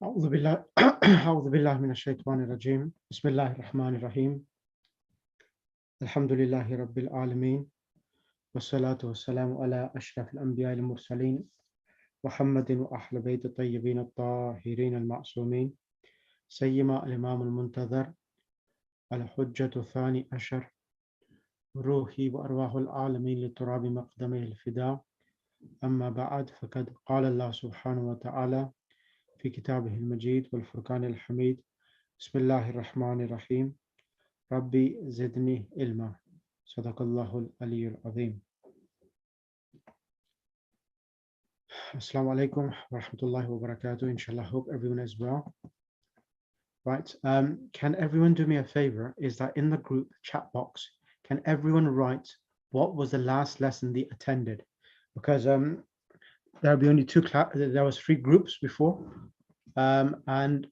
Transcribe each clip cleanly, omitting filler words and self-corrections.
أعوذ بالله أعوذ بالله من الشيطان الرجيم بسم الله الرحمن الرحيم الحمد لله رب العالمين والصلاة والسلام على أشرف الأنبياء المرسلين محمد وأهل بيت الطيبين الطاهرين المعصومين سيما الإمام المنتظر الحجة الثاني عشر روحي وأرواح العالمين لتراب مقدمه الفداء أما بعد فقد قال الله سبحانه وتعالى في كتابه المجيد والفرقان الحميد بسم الله الرحمن الرحيم ربي زدني علما صدق الله العلي العظيم. Assalamu alaikum wa rahmatullahi wa barakatuh. Inshallah, hope everyone is well. Right, can everyone do me a favor? Is that in the group chat box, can everyone write what was the last lesson they attended? Because there'll be only there was 3 groups before, and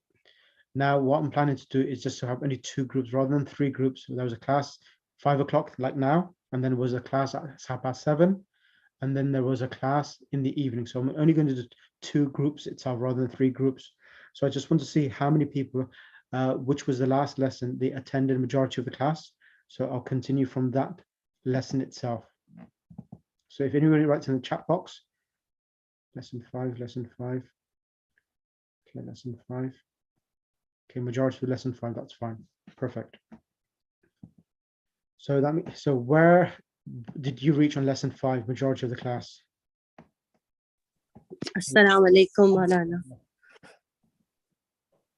now what I'm planning to do is just to have only 2 groups rather than 3 groups. There was a class 5 o'clock like now, and then there was a class at 7:30, and then there was a class in the evening. So I'm only going to do 2 groups itself rather than 3 groups. So I just want to see how many people, which was the last lesson they attended, majority of the class. So I'll continue from that lesson itself. So if anybody writes in the chat box, lesson 5, lesson 5. Okay, lesson 5. Okay, majority of lesson 5, that's fine. Perfect. So that means, so where did you reach on lesson 5, majority of the class? Assalamu alaikum Maulana.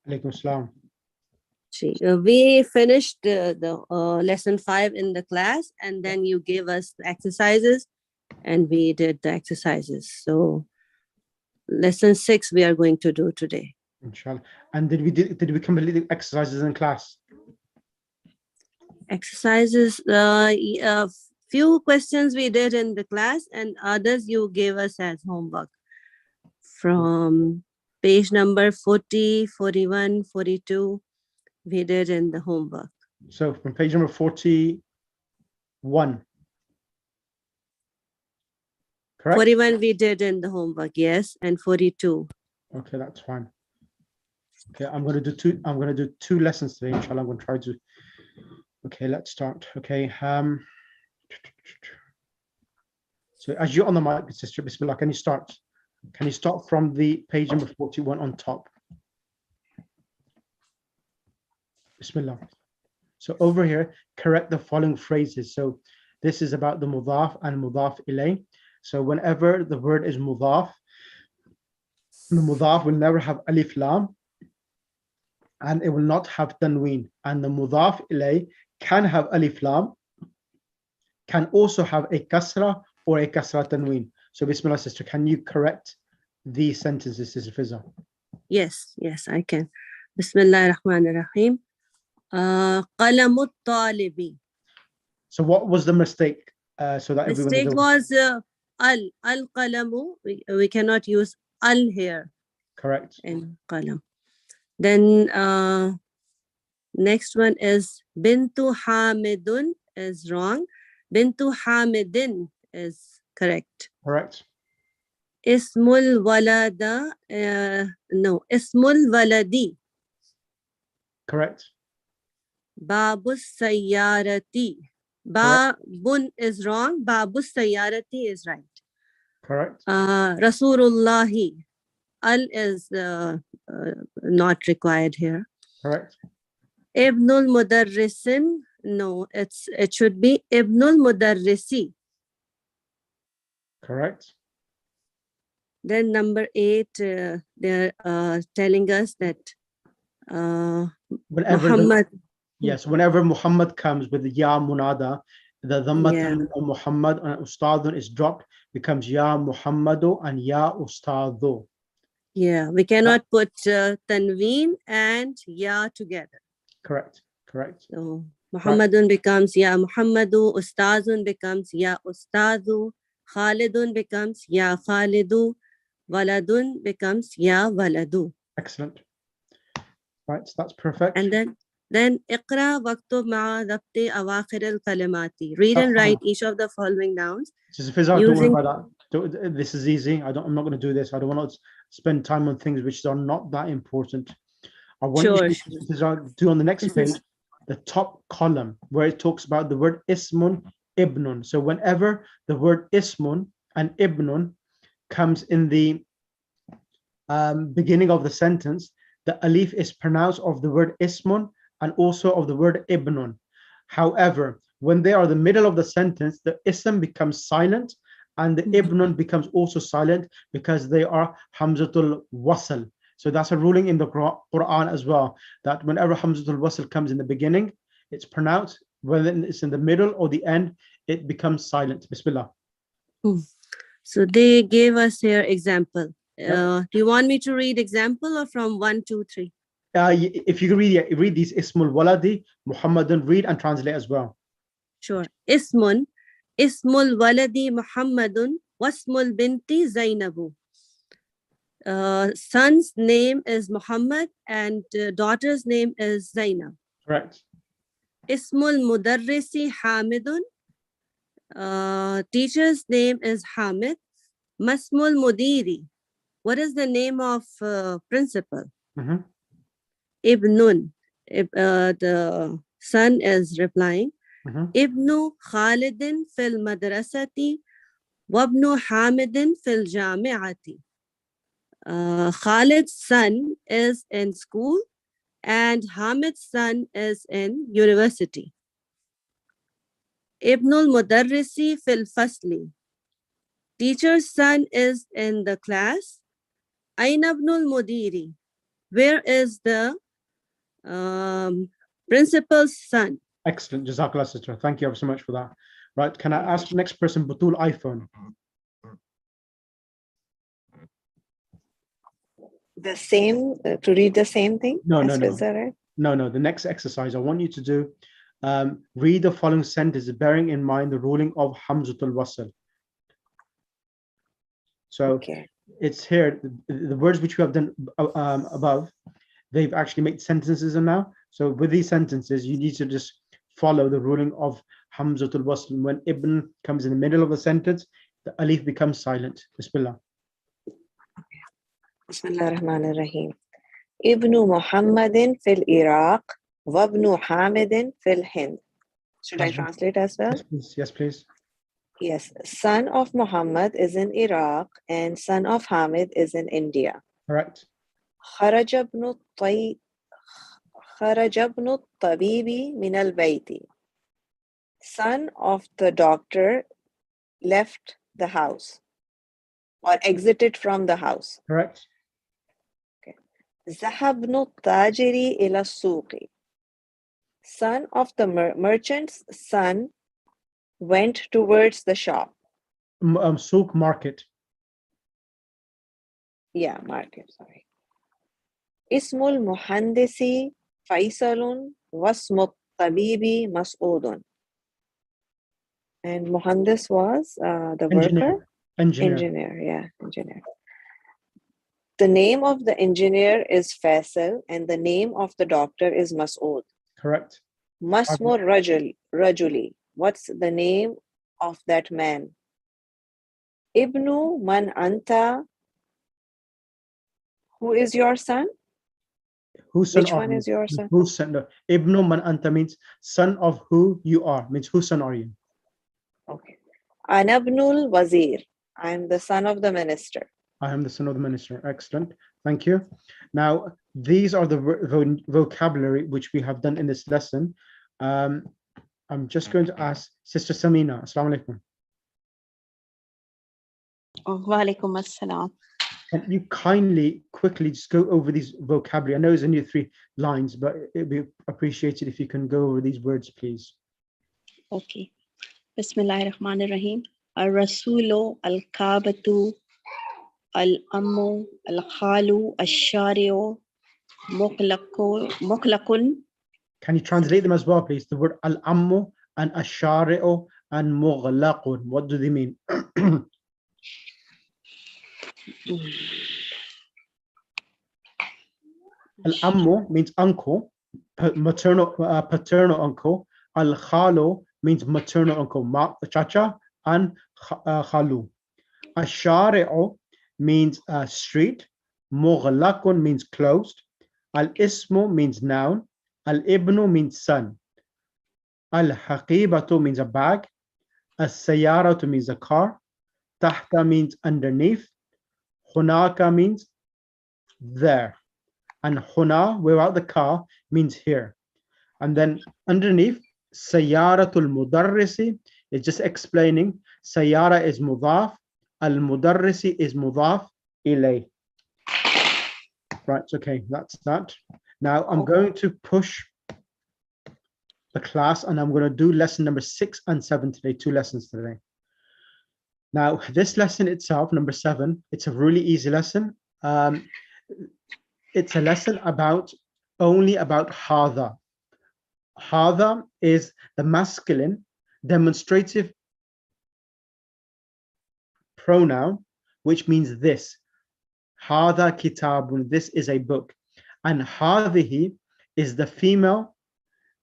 Alaikum assalam. We finished the lesson 5 in the class, and then you gave us the exercises and we did the exercises. So lesson 6 we are going to do today. Inshallah. And did we complete the exercises in class? Exercises, few questions we did in the class, and others you gave us as homework from page number 40, 41, 42. We did in the homework. So from page number 41. Correct? 41 we did in the homework, yes, and 42. Okay, that's fine. Okay, I'm going to do 2 lessons today, inshallah. I'm going to try to. Okay, let's start. Okay. So as you're on the mic, Sister Bismillah, can you start? Can you start from the page number 41 on top? Bismillah. So over here, correct the following phrases. So this is about the mudaf and mudaf ilay. So whenever the word is mudaf, the mudaf will never have alif lam, and it will not have tanween. And the mudaf ilay can have alif lam, can also have a kasra or a kasra tanween. So Bismillah, sister, can you correct these sentences, Sister Fizza? Yes, I can. Bismillah ar-Rahman ar-Rahim. Qalamut talibi. So what was the mistake? So that everyone mistake was al-qalamu. We cannot use al here. Correct. In qalam. Then next one is bintu hamidun is wrong. Bintu hamidin is correct. Correct. Ismul walada, no, ismul waladi. Correct. Babus sayyarati. Babun is wrong. Babus sayyarati is right. Correct. Rasulullahi. Al is not required here. Correct. Ibnul mudarrisin. No, it should be Ibnul mudarrisi. Correct. Then number 8, they're telling us that Muhammad. Yes, whenever Muhammad comes with the ya munada, the dhammatun of Muhammad and ustadun is dropped, becomes ya Muhammadu and ya ustadu. Yeah, we cannot put tanween and ya together. Correct. So Muhammadun becomes ya Muhammadu, ustazun becomes ya ustadu, Khalidun becomes ya Khalidu, waladun becomes ya waladu. Excellent. Right, so that's perfect. And then iqra waqtu ma'a dhabti awakhir al-kalimati. Read and write each of the following nouns. Don't worry about that. This is easy. I'm not going to do this. I don't want to spend time on things which are not that important. I want Sure. you to do on the next This page, is the top column where it talks about the word ismun, ibnun. So whenever the word ismun and ibnun comes in the beginning of the sentence, the alif is pronounced of the word ismun and also of the word ibnun. However, when they are the middle of the sentence, the ism becomes silent and the ibnun becomes also silent because they are hamzatul wasl. So that's a ruling in the Quran as well, that whenever hamzatul wasl comes in the beginning, it's pronounced. Whether it's in the middle or the end, it becomes silent. Bismillah. so they gave us here example. Yep. Do you want me to read example or from 1, 2, 3? If you can read these Ismul Waladi, Muhammadun, read and translate as well. Sure. Ismun, Ismul Waladi Muhammadun, Wasmul Binti Zainabu. Son's name is Muhammad and daughter's name is Zainab. Correct. Ismul Mudarrisi Hamidun. Teacher's name is Hamid. Masmul Mudiri. What is the name of principal? Mhm. Ibnun. The son is replying. Mhm. Ibnu Khalidin fil madrasati wabnu Hamidin fil jami'ati. Khalid's son is in school and Hamid's son is in university. Ibnul Mudarrisi fil fasli. Teacher's son is in the class. Aina ibnul mudiri. Where is the principal's son? Excellent. Jazakallah, sister. Thank you ever so much for that. Right. Can I ask the next person, Batul iPhone? The same, to read the same thing? No. Right? The next exercise I want you to do, read the following sentence bearing in mind the ruling of Hamzatul Wasl. So Okay. it's here, the words which we have done above, they've actually made sentences now. So with these sentences, you need to just follow the ruling of Hamzatul Wasl. When Ibn comes in the middle of the sentence, the alif becomes silent. Bismillah. Bismillah ar-Rahman ar-Rahim. Ibnu Muhammadin fil Iraq, wabnu Hamidin fil Hind. Should I translate as well? Yes, please. Yes, please. Yes. Son of Muhammad is in Iraq and son of Hamid is in India. Correct. خرج ابن الطبيب من البيت. Son of the doctor left the house or exited from the house. Correct. ذهب ابن التاجر إلى السوق. Son of the merchant's son went towards the shop. Souk, market. Yeah, market, sorry. اسم المهندس فيصل واسم الطبيب مسعود. And Muhandis was the worker? Engineer. The name of the engineer is Faisal and the name of the doctor is Mas'ud. Correct. Masmur Rajuli. What's the name of that man? Ibnu man anta. Who is your son? Whose son Which one is your son? Whose son? No. Ibnu man anta means son of who you are. Means whose son are you? Okay. Anabnul Wazir. I am the son of the minister. I am the son of the minister. Excellent. Thank you. Now, these are the vocabulary which we have done in this lesson. I'm just going to ask Sister Samina. Assalamu alaikum. Wa alaikum assalam. Can you kindly, quickly just go over these vocabulary? I know it's only 3 lines, but it'd be appreciated if you can go over these words, please. Okay. Bismillahir Rahmanir Rahim. Al-Rasulu, Al-Kabatu, Al-Ammu, Al-Khalu, Al-Shari'u, Muqlaqun. Can you translate them as well, please? The word al-ammu and ash-shari'u and mughlaqun. What do they mean? Al-ammu means uncle, paternal uncle. Al-khalu means maternal uncle, chacha and khalu. Ash-shari'u means street, Mughlaqun means closed. Al-ismu means noun. Al-ibnu means son. Al-haqibatu means a bag. As-sayyaratu means a car. Tahta means underneath. Hunaka means there. And huna, without the car, means here. And then underneath, sayyaratul mudarrisi is just explaining. Sayyara is mudaf. Al-mudarrisi is mudaf ilay. Right, okay, that's that. Now I'm going to push the class and I'm going to do lesson number 6 and 7 today, 2 lessons today. Now, this lesson itself, number 7, it's a really easy lesson. It's a lesson only about hadha. Hadha is the masculine demonstrative pronoun, which means this. Hadha kitabun, this is a book. And hadhihi is the female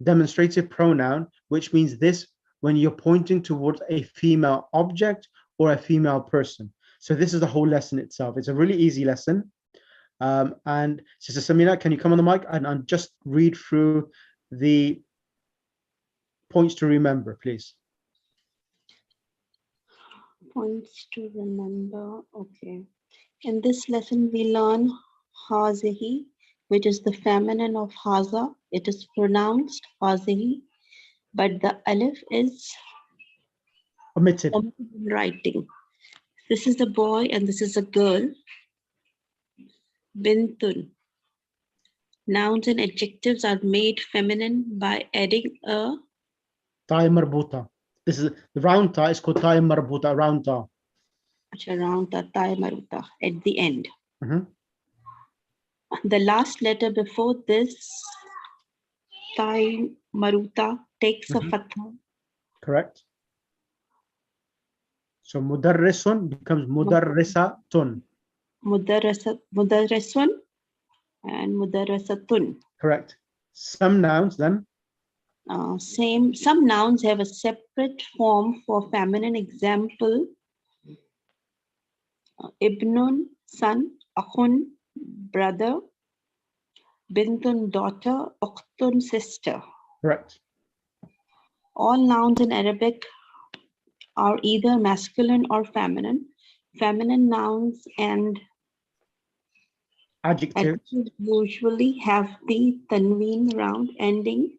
demonstrative pronoun, which means this when you're pointing towards a female object or a female person. So this is the whole lesson itself. It's a really easy lesson. And Sister Samina, can you come on the mic and just read through the points to remember, please? Points to remember. Okay. In this lesson, we learn hazihi, which is the feminine of haza. It is pronounced hazihi, but the alif is Omitted. omitted in writing. This is a boy and this is a girl. Bintun. Nouns and adjectives are made feminine by adding a Ta marbuta. This is the round ta is called ta marbuta, round ta. around the tai maruta at the end. Mhm. The last letter before this tai maruta takes a fatha. Correct. So mudarrisun becomes mudarrisatun. Mudarrisun and mudarrisatun. Correct. Some nouns then. Some nouns have a separate form for feminine. Example, ibnun, son, akhun, brother, bintun, daughter, ukhtun, sister. Correct. All nouns in Arabic are either masculine or feminine. Feminine nouns and Adjective. adjectives usually have the tanween round ending,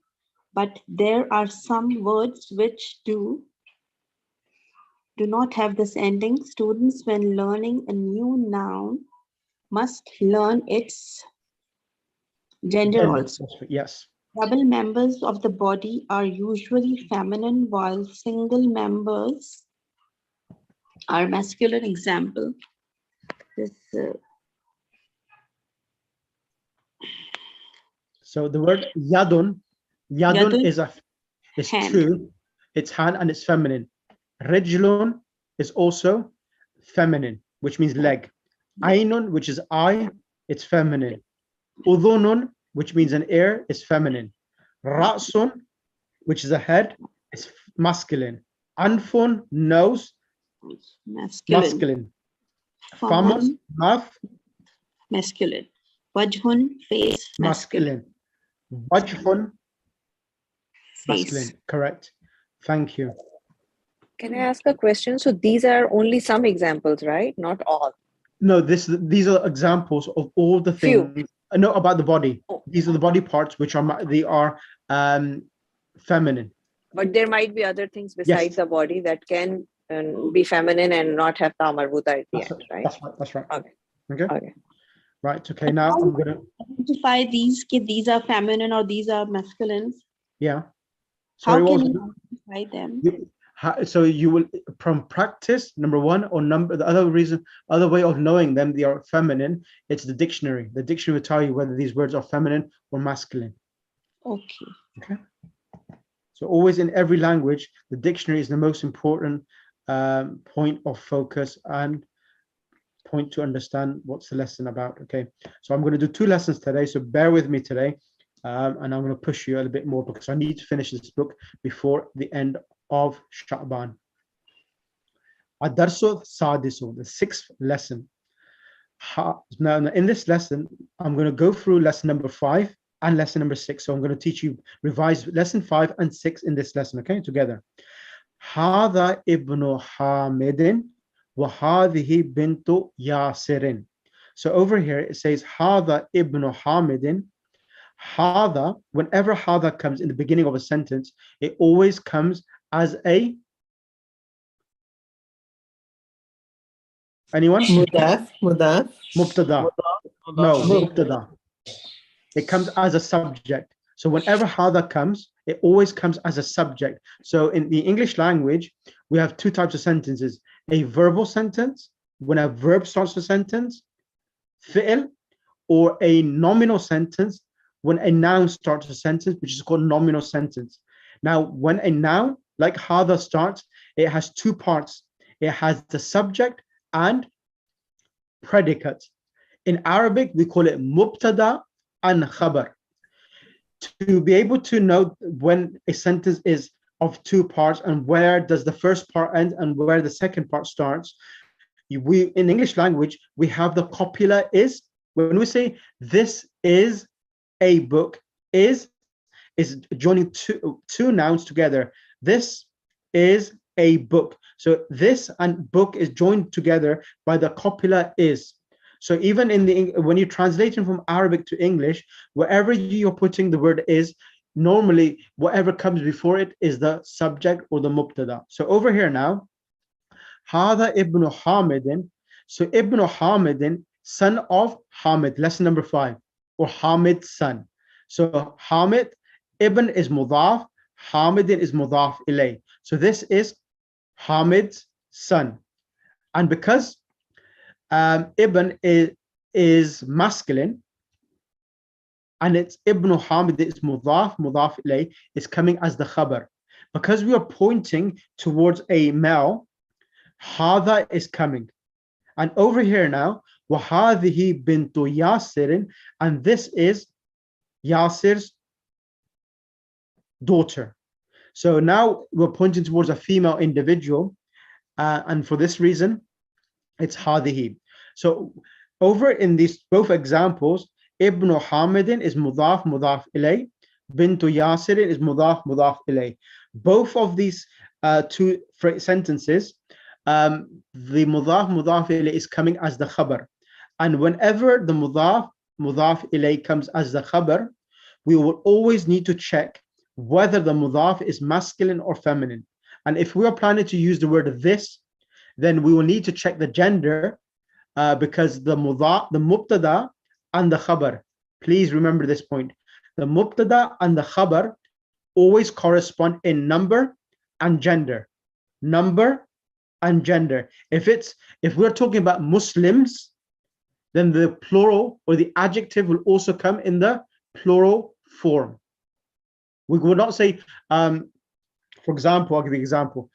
but there are some words which do not have this ending. Students, when learning a new noun, must learn its gender also. Yes. Double members of the body are usually feminine, while single members are masculine. Example, this So the word yadun Yadun is hand. two. It's hand and it's feminine. Rejlun is also feminine, which means leg. Ainun, which is eye, it's feminine. Udhunun, which means an ear, is feminine. Ra'sun, which is a head, is masculine. Anfun, nose, masculine. Famun, mouth, masculine. Wajhun, face, masculine. Wajhun, Face. masculine. Correct. Thank you. Can I ask a question? So these are only some examples, right? Not all. No, these are examples of all the Few. things. No, about the body. Oh. These are the body parts which are feminine. But there might be other things besides the body that can be feminine and not have ta marbuta at the end, right? That's right. Okay. Okay. Right. Okay. Now I'm gonna Identify these are feminine or these are masculine. yeah. How Sorry, can you identify them? so you will from practice number one or the other way of knowing them they are feminine. It's the dictionary. The dictionary will tell you whether these words are feminine or masculine. Okay. So always in every language, the dictionary is the most important point of focus and point to understand what's the lesson about. Okay, so I'm going to do 2 lessons today, so bear with me today, and I'm going to push you a little bit more because I need to finish this book before the end of Sha'ban. Ad-Darsu Sadisu, the 6th lesson. Now, in this lesson, I'm going to go through lesson number 5 and lesson number 6. So I'm going to teach you, revise lesson 5 and 6 in this lesson, okay, together. هذا ابن حامد وهذه بنت ياسر. So over here it says هذا ابن حامد. هذا, whenever هذا comes in the beginning of a sentence, it always comes as a, anyone? مضاف Mubtada. No, mubtada. It comes as a subject. So whenever hada comes, it always comes as a subject. So in the English language, we have two types of sentences: a verbal sentence, when a verb starts a sentence, fi'l, or a nominal sentence, when a noun starts a sentence, which is called nominal sentence. Now, when a noun like hada starts, it has two parts. It has the subject and predicate. In Arabic, we call it mubtada and khabar. To be able to know when a sentence is of two parts and where does the first part end and where the second part starts, we in English language, we have the copula is. When we say this is a book, is joining two nouns together. This is a book. So this and book is joined together by the copula is. So even in the, when you're translating from Arabic to English, wherever you're putting the word is, normally whatever comes before it is the subject or the mubtada. So over here now, Hada ibn Hamidin. So Ibn Hamidin, son of Hamid, lesson number 5, or Hamid's son. So Hamid, Ibn is mudaf, Hamidin is mudaf ilay. So this is Hamid's son. And because Ibn is masculine, and it's Ibn Hamid is mudaf ilay, is coming as the khabar. Because we are pointing towards a male, hada is coming. And over here now, وَهَذِهِ بِنْتُ يَاسِرٍ, and this is Yasir's daughter. So now we're pointing towards a female individual, and for this reason, it's hadihi. So over in these both examples, Ibn Hamidin is mudaf ilay, Bintu Yasirin is mudaf ilay. Both of these two sentences, the mudaf ilay is coming as the khabar. And whenever the mudaf ilay comes as the khabar, we will always need to check whether the mudaf is masculine or feminine. And if we are planning to use the word this, then we will need to check the gender, because the mubtada and the khabar, please remember this point, the mubtada and the khabar always correspond in number and gender. Number and gender. If we're talking about Muslims, then the plural or the adjective will also come in the plural form. We would not say, for example, I'll give you an example.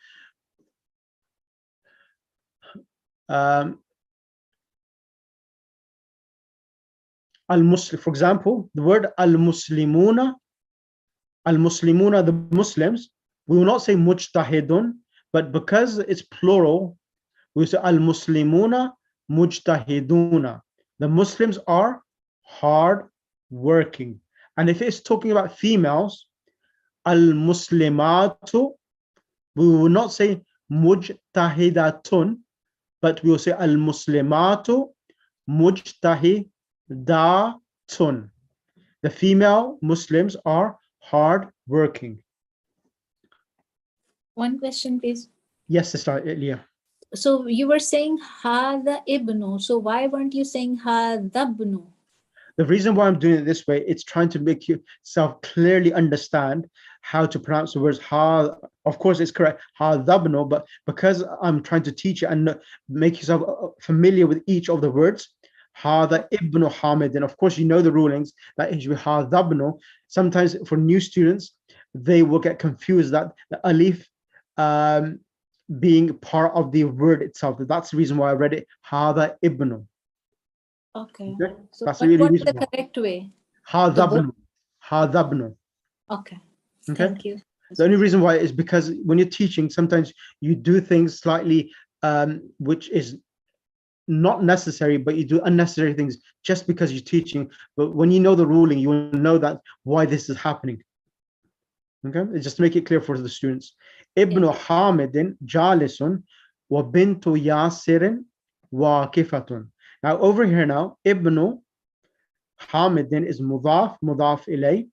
Al-Muslim, for example, the word al-Muslimuna, the Muslims, we will not say mujtahidun, but because it's plural, we say al-Muslimuna mujtahiduna. The Muslims are hard working. And if it's talking about females, al-Muslimatu, we will not say mujtahidatun, but we will say al-Muslimatu mujtahidatun. The female Muslims are hard working. One question, please. Yes, Sister Leah. So you were saying hada ibnu. So why weren't you saying hadabnu? The reason why I'm doing it this way, it's trying to make yourself clearly understand how to pronounce the words ha. Of course, it's correct, hadabnu, but because I'm trying to teach you and make yourself familiar with each of the words, hada ibn Hamid, and of course you know the rulings that is hadabnu. Sometimes for new students, they will get confused that the alif being part of the word itself. That's the reason why I read it hada ibn. Okay. Okay? So That's but really what's the reasonable. correct way? Hadabnu. Hadabnu. Okay. Okay. Thank you. The only reason why is because when you're teaching, sometimes you do things slightly which is not necessary, but you do unnecessary things just because you're teaching. But when you know the ruling, you will know that why this is happening. Okay, just to make it clear for the students. Ibn Hamidin jalisun wa bintu Yasirin waqifatun. Now over here now, Ibn Hamidin is mudaf, mudaf ilay,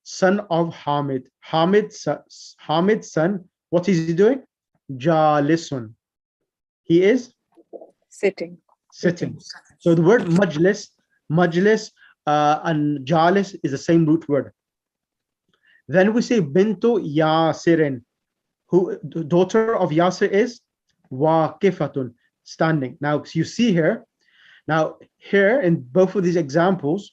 son of Hamid. Hamid's son, what is he doing? Jalisun. He is Sitting. sitting. So the word majlis and jalis is the same root word. Then we say bintu Yasirin, who the daughter of Yasir is waqifatun, standing. Now you see here, now here in both of these examples,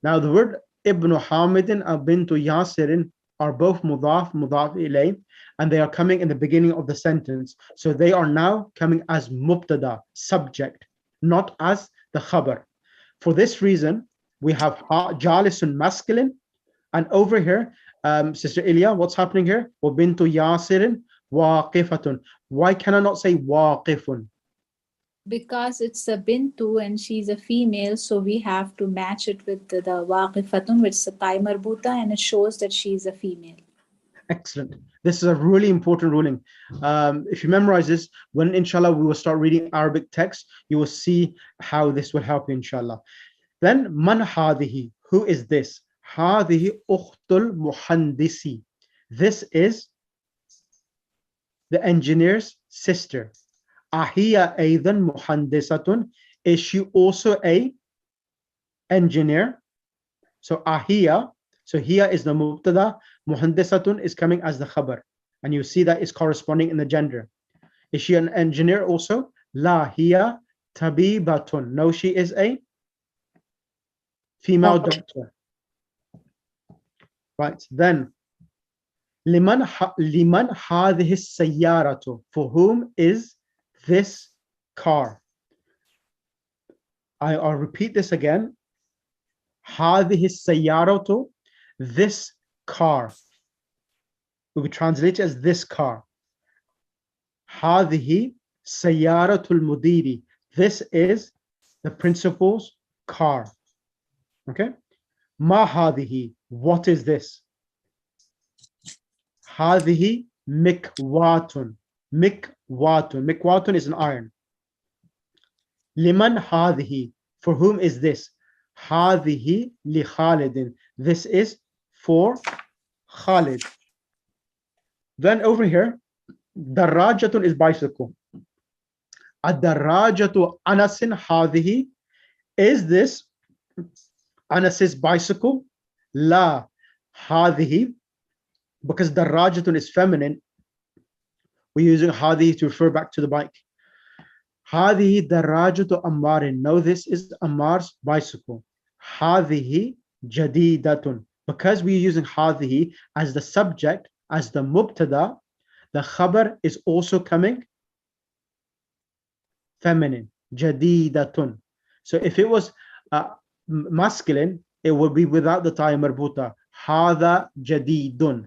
now the word Ibn Hamidin and bintu Yasirin are both mudaf, mudaf ilay, and they are coming in the beginning of the sentence. So they are now coming as mubtada, subject, not as the khabar. For this reason, we have jalisun masculine, and over here, Sister Ilya, what's happening here? وَبِنْتُ يَاسِرٍ وَاقِفَةٌ. Why can I not say waqifun? Because it's a bintu and she's a female, so we have to match it with the waqifatun, which is a ta marbuta, and it shows that she's a female. Excellent. This is a really important ruling. If you memorize this, when inshallah we will start reading Arabic text, you will see how this will help you, inshallah. Then man hadihi, who is this? Hadihi ukhtul muhandisi. This is the engineer's sister. Ahiya aidan muhandisatun. Is she also a engineer? So ahiya, so hiya is the mubtada, muhandisatun is coming as the khabar, and you see that is corresponding in the gender. Is she an engineer also? La hiya tabibatun. No, she is a female doctor. Right, then liman hadhihi sayyaratu, for whom is this car? I'll repeat this again. Hadhihi sayyaratu, this car. We will translate it as this car. Hadhihi sayyaratul mudiri, this is the principal's car. Okay. Ma hadhihi, what is this? Hadhihi mikwatun. Mikwatun is an iron. Liman hadhihi, for whom is this? Hadhihi li Khalidin, this is for Khalid. Then over here, darajatun is bicycle. Ad-darajatu Anasin hadhihi, is this Anas's bicycle? La hadhihi, because darajatun is feminine, we're using hadhihi to refer back to the bike. Hadhihi darajatu Ammarin, no, this is Ammar's bicycle. Hadhihi jadidatun, because we're using hadhihi as the subject, as the mubtada, the khabar is also coming feminine, jadidatun. So if it was masculine, it would be without the ta marbuta. Hadha jadidun.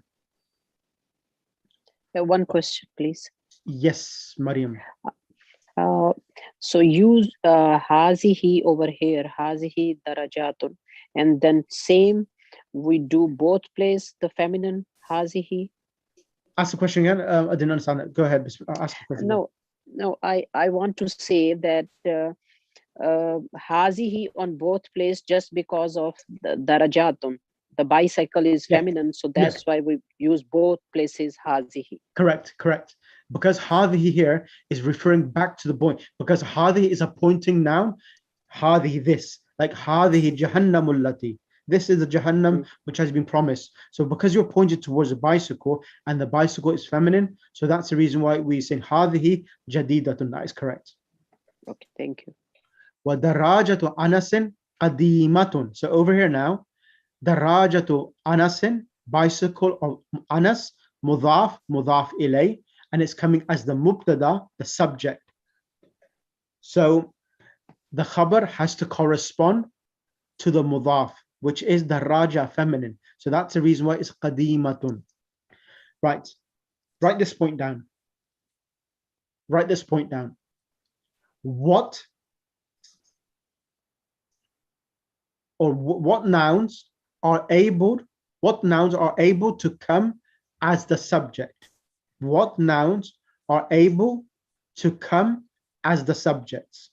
One question, please. Yes, Maryam. So use hazihi over here, hazihi darajatun, and then same we do both place the feminine hazihi. Ask the question again. I didn't understand it. Go ahead. Ask the question. No, I want to say that hazihi on both place just because of the darajatun. The bicycle is feminine, so that's why we use both places hazihi. Correct. Because hadihi here is referring back to the point. Because hadihi is a pointing noun. Hadihi this, like hadihi jahannamul lati. This is the Jahannam which has been promised. So because you're pointed towards a bicycle and the bicycle is feminine, so that's the reason why we say hadihi jadidatun. That is correct. Okay, thank you. Wa darajatu Anasin qadimatun. So over here now, darajatu Anasin, bicycle of Anas, mudaf ilay, and it's coming as the mubtada, the subject. So the khabar has to correspond to the mudaf, which is the raja, feminine. So that's the reason why it's qadimatun. Right. Write this point down. What or what nouns are able to come as the subject? What nouns are able to come as the subjects?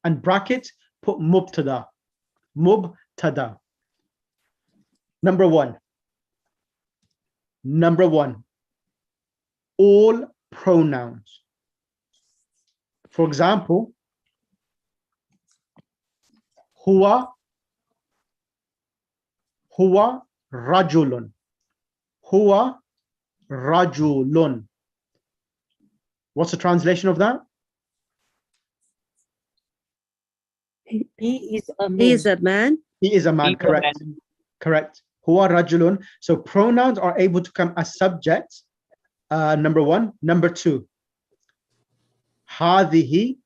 And bracket, put mubtada. Mubtada. Number one, all pronouns. For example, huwa rajulun. Huwa rajulun. What's the translation of that? He is a man. He is a man. He is a man, correct. Correct. Huwa rajulun. So pronouns are able to come as subjects. Number one. Number two, hadhihi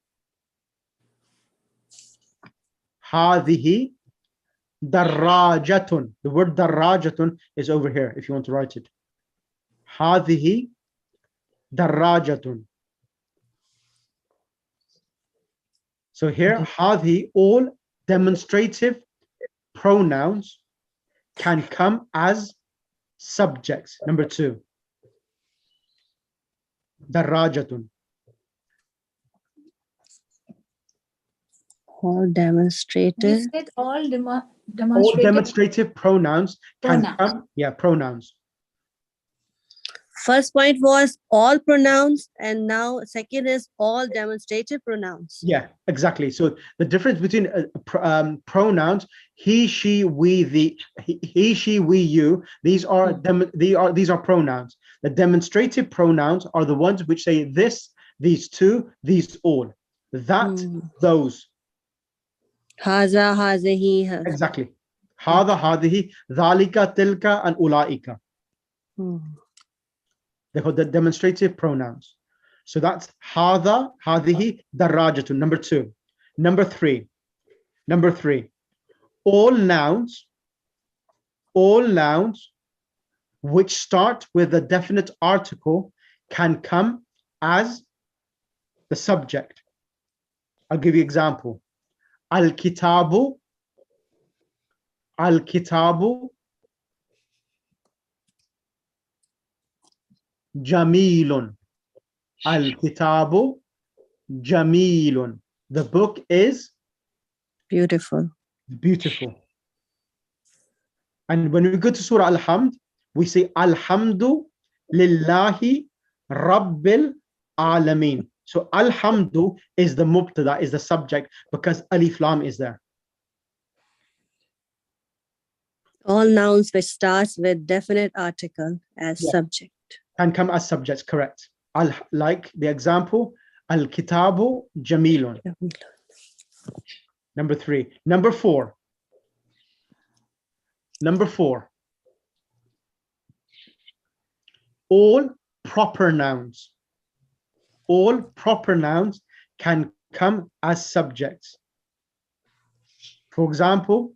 darajatun. The word darajatun is over here if you want to write it. Hadhihi darajatun. So here, hadhi, all demonstrative pronouns can come as subjects. Number two, darajatun. All We demonstrative. said all All demonstrative. demonstrative pronouns can Pronouns. come. Yeah, pronouns. First point was all pronouns, and now second is all demonstrative pronouns. Yeah, exactly. So the difference between pronouns, he, she, we, he, she, we, you, these are pronouns. The demonstrative pronouns are the ones which say this, these two, these all, that, those. Haza, hazihi, haz. Exactly. Hada, hadihi, dhalika, tilka, and ulaika. They're called the demonstrative pronouns. So that's hada, hadihi, darajatun. Number two. Number three. All nouns which start with a definite article can come as the subject. I'll give you example. Al-kitabu jamilun. Al-kitabu jamilun. The book is Beautiful. beautiful. And when we go to Surah Al-Hamd, we say Alhamdu lillahi rabbil alameen. So Alhamdu is the mubtada, is the subject, because Alif Lam is there. All nouns which starts with definite article as Yeah. subject. Can come as subjects, correct. Like the example, Al-Kitabu Jamilun. Number three. Number four. All proper nouns. All proper nouns can come as subjects. For example,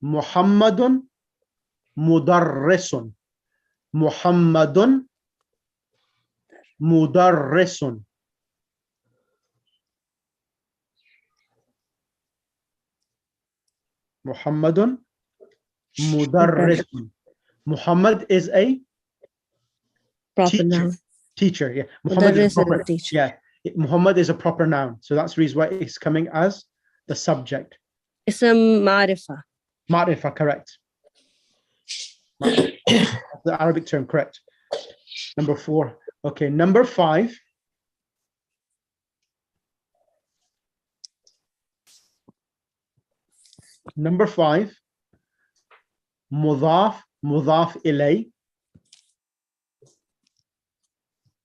Muhammadun mudarrisun. Muhammadun mudarrisun. Muhammadun mudarrisun. Muhammad is a Proper noun. teacher. Yeah. Muhammad is a Mudarris is a proper, teacher. yeah. Muhammad is a proper noun. So that's the reason why it's coming as the subject. Ism ma'rifa. Ma'rifa, correct. The Arabic term, correct. Number four. Okay, number five. Number five. Mudaf ilay.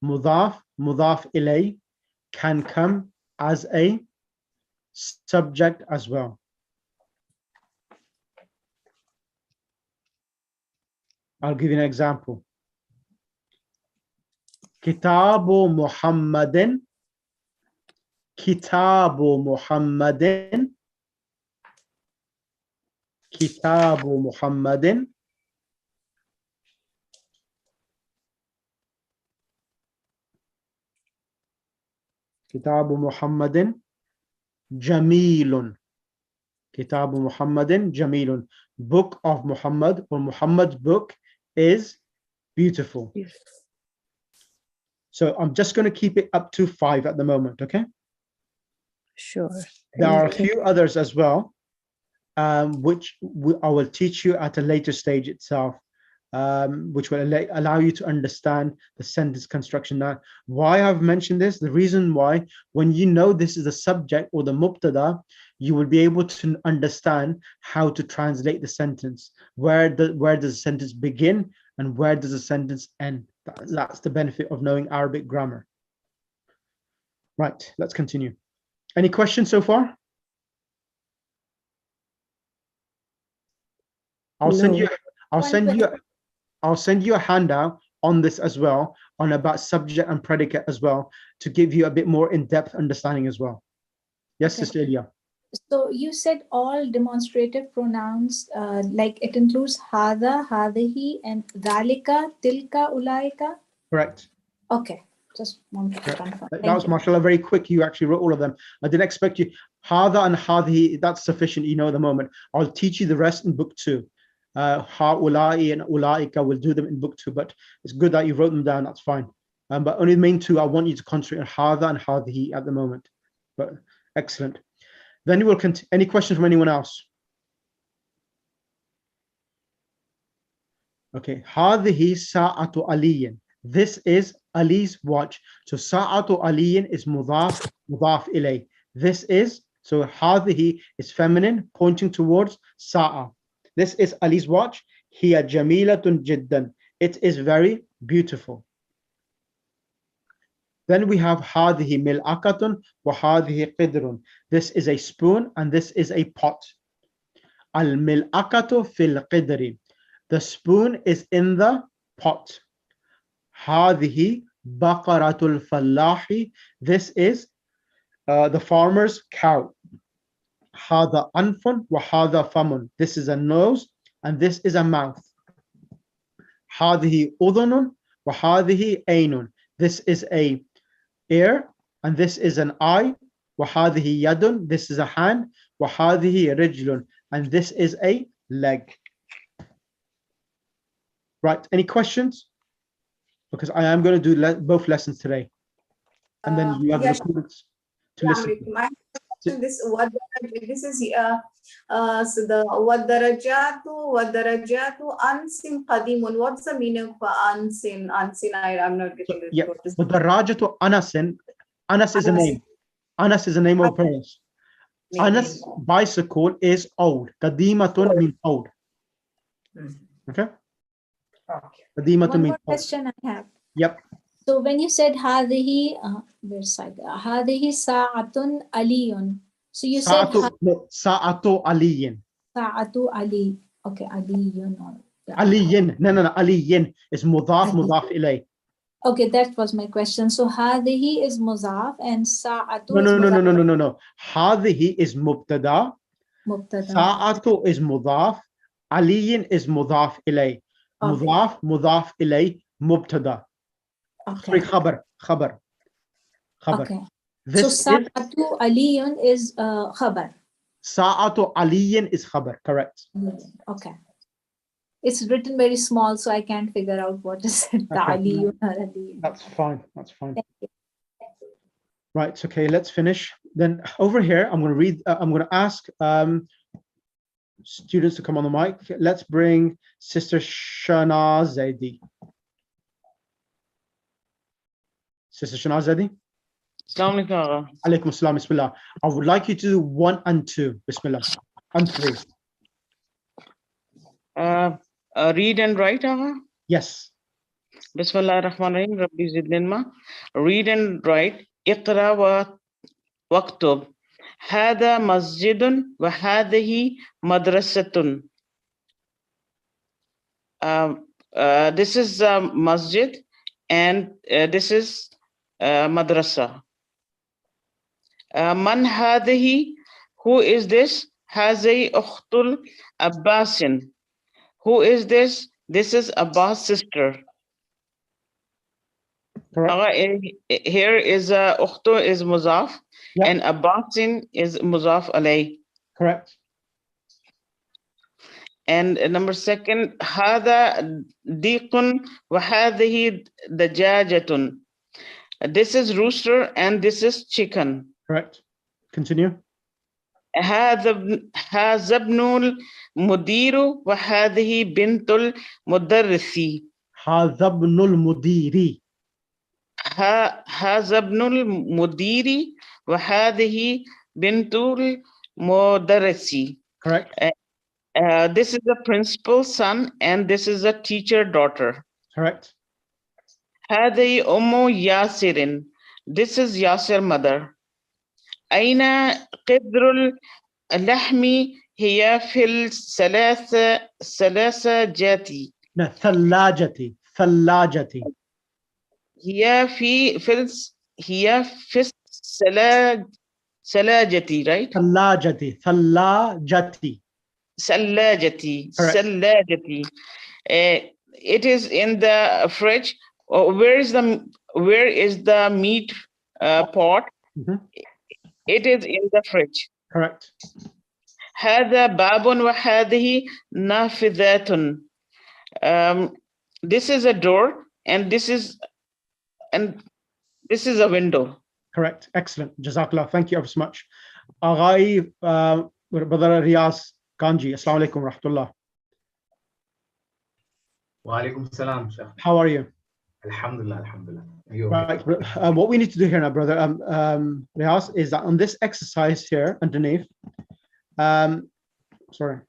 Mudaf ilay can come as a subject as well. I'll give you an example. Kitabu Muhammadin. Kitabu Muhammadin. Kitabu Muhammadin. Kitabu Muhammadin Jamilun. Kitabu Muhammadin Jamilun. Book of Muhammad, or Muhammad's book, is beautiful. Yes. So I'm just going to keep it up to 5 at the moment, okay? Sure. There are a Thank you. few others as well, which I will teach you at a later stage itself, which will allow you to understand the sentence construction. Now, why I've mentioned this, the reason why, when you know this is the subject or the mubtada, you will be able to understand how to translate the sentence. Where does the sentence begin and where does the sentence end? That's the benefit of knowing Arabic grammar. Right, let's continue. Any questions so far? I'll send you a handout on this as well, on about subject and predicate as well, to give you a bit more in-depth understanding as well. Yes, Okay. Sister Ilya. So you said all demonstrative pronouns, like it includes hada, hadihi, and dhalika, tilka, ulaika. Correct. Okay, just wanted to confirm. That Thank was, you. mashallah, very quick. You actually wrote all of them. I didn't expect you. Hada and hadihi, that's sufficient, you know, at the moment. I'll teach you the rest in book 2. Ha-ulai and ulaika, will do them in book 2, but it's good that you wrote them down. That's fine. But only the main 2, I want you to concentrate on hada and hadihi at the moment. But excellent. Then we will continue. Any questions from anyone else? Okay. Hadihi sa'atu aliyin. This is Ali's watch. So sa'atu aliyin is mudaf ilay. This is, so hadihi is feminine, pointing towards sa'a. This is Ali's watch. Hiya jamilatun jiddan. It is very beautiful. Then we have hadihi mil'akatun wa hadihi qidrun. This is a spoon and this is a pot. Al mil'akatu fil qidri. The spoon is in the pot. Hadihi baqaratul fallahi. This is the farmer's cow. Hada anfun wa hada famun. This is a nose and this is a mouth. Hadihi udhunun wa hadihi aynun. This is a ear and this is an eye. Wa hadihi yadun. This is a hand. Wa hadihi rijlun. And this is a leg. Right, any questions? Because I am going to do both lessons today. And then you have the students to listen. My question, this is so the wadarajatu ansin qadimun. What's the meaning for ansin? Ansin, I'm not getting it. Yeah, but the rajatu anasin, Anas is a name. Anas is a name of a place. Anas bicycle is old. Qadimatun means old. Okay. One more question I have. Yep. So when you said hadihi, where's side? Hadihi sa'atun aliyun. So you said Sa'atu aliyin. sa'atu ali. Okay, aliyun. Yeah. Aliyin. No. Aliyin is mudaf ilay. Okay, that was my question. So hadihi is muzaf and sa'atu is muzaf. No. Hadihi is mubtada. Sa'atu is mudaf. Aliyin is mudaf ilay. Mudaf ilay mubtada. Okay. Sorry, khabar. Okay. This so sa'atu aliyun is khabar. Sa'atu aliyin is khabar, correct. Okay. It's written very small, so I can't figure out what is it. Okay. That's fine. Right, okay, let's finish. Then over here, I'm going to read, I'm going to ask students to come on the mic. Let's bring Sister Shana Zaidi. Sister Shana Zaidi. Assalamu alaikum. Alaikum assalam, bismillah. I would like you to do 1 and 2, bismillah, and 3. Read and write, Yes. Bismillah ar-Rahman ar-Rahim. Rabbi zidnilma. Read and write. Iqra wa waktub. Hada masjidun wa hadihi madrasatun. This is masjid and this is madrasa. Man hadihi, who is this? Hazi ukhtul Abbasin. Who is this? This is Abbas' sister. Correct. Here is ukhtu is muzaf, and Abbasin is muzaf alay. Correct. And number second, هذا ديق وهذه دجاجة. This is rooster and this is chicken. Correct. Continue. هذا ابن المدير وهذه بنت المدرس. هذا ابن المدير. هذا ابن المدير وهذه بنت المدرس. Correct. This is the principal's son and this is a teacher daughter. Correct. هذه أم ياسر. This is Yasir mother. أين قدر اللحم هي في الثلاجة. No, ثلاجتي. ثلاجتي. هي في الثلاجة, right? ثلاجتي. ثلاجتي. ثلاجتي. Correct. ثلاجتي. It is in the fridge. Where is the meat pot? Mhm. It is in the fridge. Correct. هذا باب وهذه نافذة. This is a door and this is a window. Correct. Excellent. Jazakallah. Thank you ever so much. Aghai, Brother Riyaz Kanji. Assalamu alaikum wa rahmatullah. Wa alaikum salam, Sheikh. How are you? Alhamdulillah, alhamdulillah. You Right. What we need to do here now, brother Riyaz, is that on this exercise here underneath, sorry,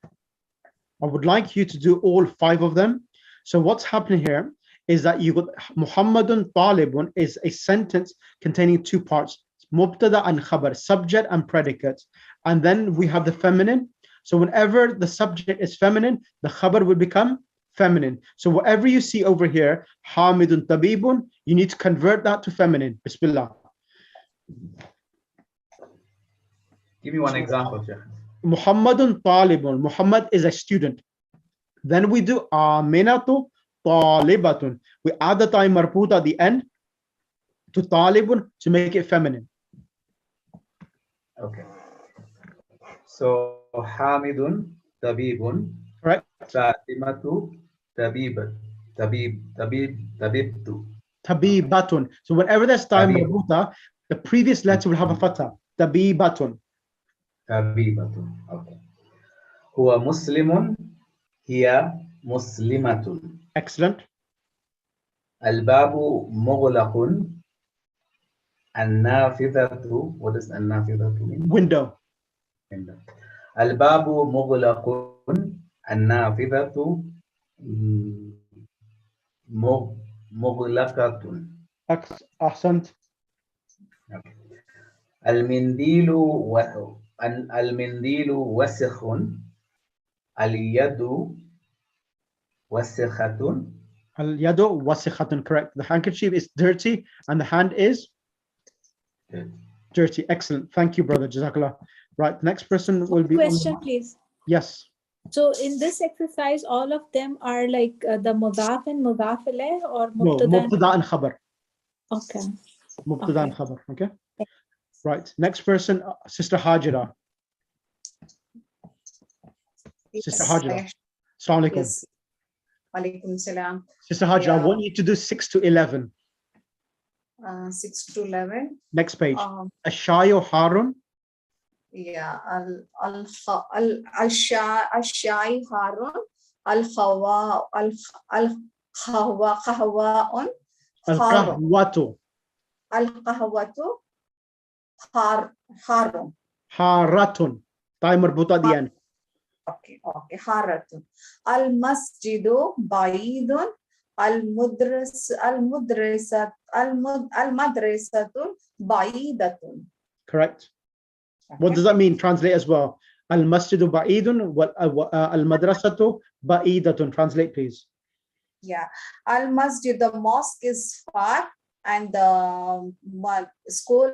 I would like you to do all 5 of them. So what's happening here is that you got Muhammadun Talibun is a sentence containing 2 parts, Mubtada and Khabar, subject and predicate. And then we have the feminine. So whenever the subject is feminine, the Khabar will become feminine. So whatever you see over here, Hamidun Tabibun, you need to convert that to feminine. Bismillah. Give me one example, Sheikh. Muhammadun Talibun. Muhammad is a student. Then we do Aminatu Talibatun. We add the time marbuta at the end to Talibun to make it feminine. Okay. So Hamidun Tabibun. Correct. Fatimatu Tabibtu. Tabibatun. So whenever there's time Tabib. marbuta, the previous letter will have a fatha. Tabibatun. Tabibatun. Okay. Huwa Muslimun. Hiya Muslimatun. Excellent. Al-babu mughlaqun. An-nafidhatu. What does an-nafidhatu mean? Window. Window. Al-babu mughlaqun. An-nafidhatu mughlaqatun. Ahsant. Okay. Al-mindilu wasikhun. Al-yadu wasikhatun. Al-yadu wasikhatun. Correct. The handkerchief is dirty and the hand is dirty. Excellent. Thank you, brother. Jazakallah. Right. Next person will be. Question, please. Yes. So in this exercise, all of them are like the mudaf and mudaf ilayh or No, mubtada and khabar. Okay. Mubtada and khabar. Okay. Right. Next person, Sister Hajira. Sister Hajira. Assalamu alaikum. Yes. Walaikum salam. Sister Hajira, I Yeah. want you to do 6 to 11. 6 to 11. Next page. Ashayo Harun. Yeah. Al-Shai Harun. Al-Khawa'un. Al-Kahwatu. Al-Qahwatu. Harun. Haratun. Time marbuta at the end. Okay, Haratun. Al-Masjidu Baidun. Al-Madrasatun Baidatun. Correct. What does that mean? Translate as well. Al-Masjidu Ba'idun. Al-Madrasatu Ba'idatun. Translate, please. Yeah. Al-Masjid, the mosque is far and the school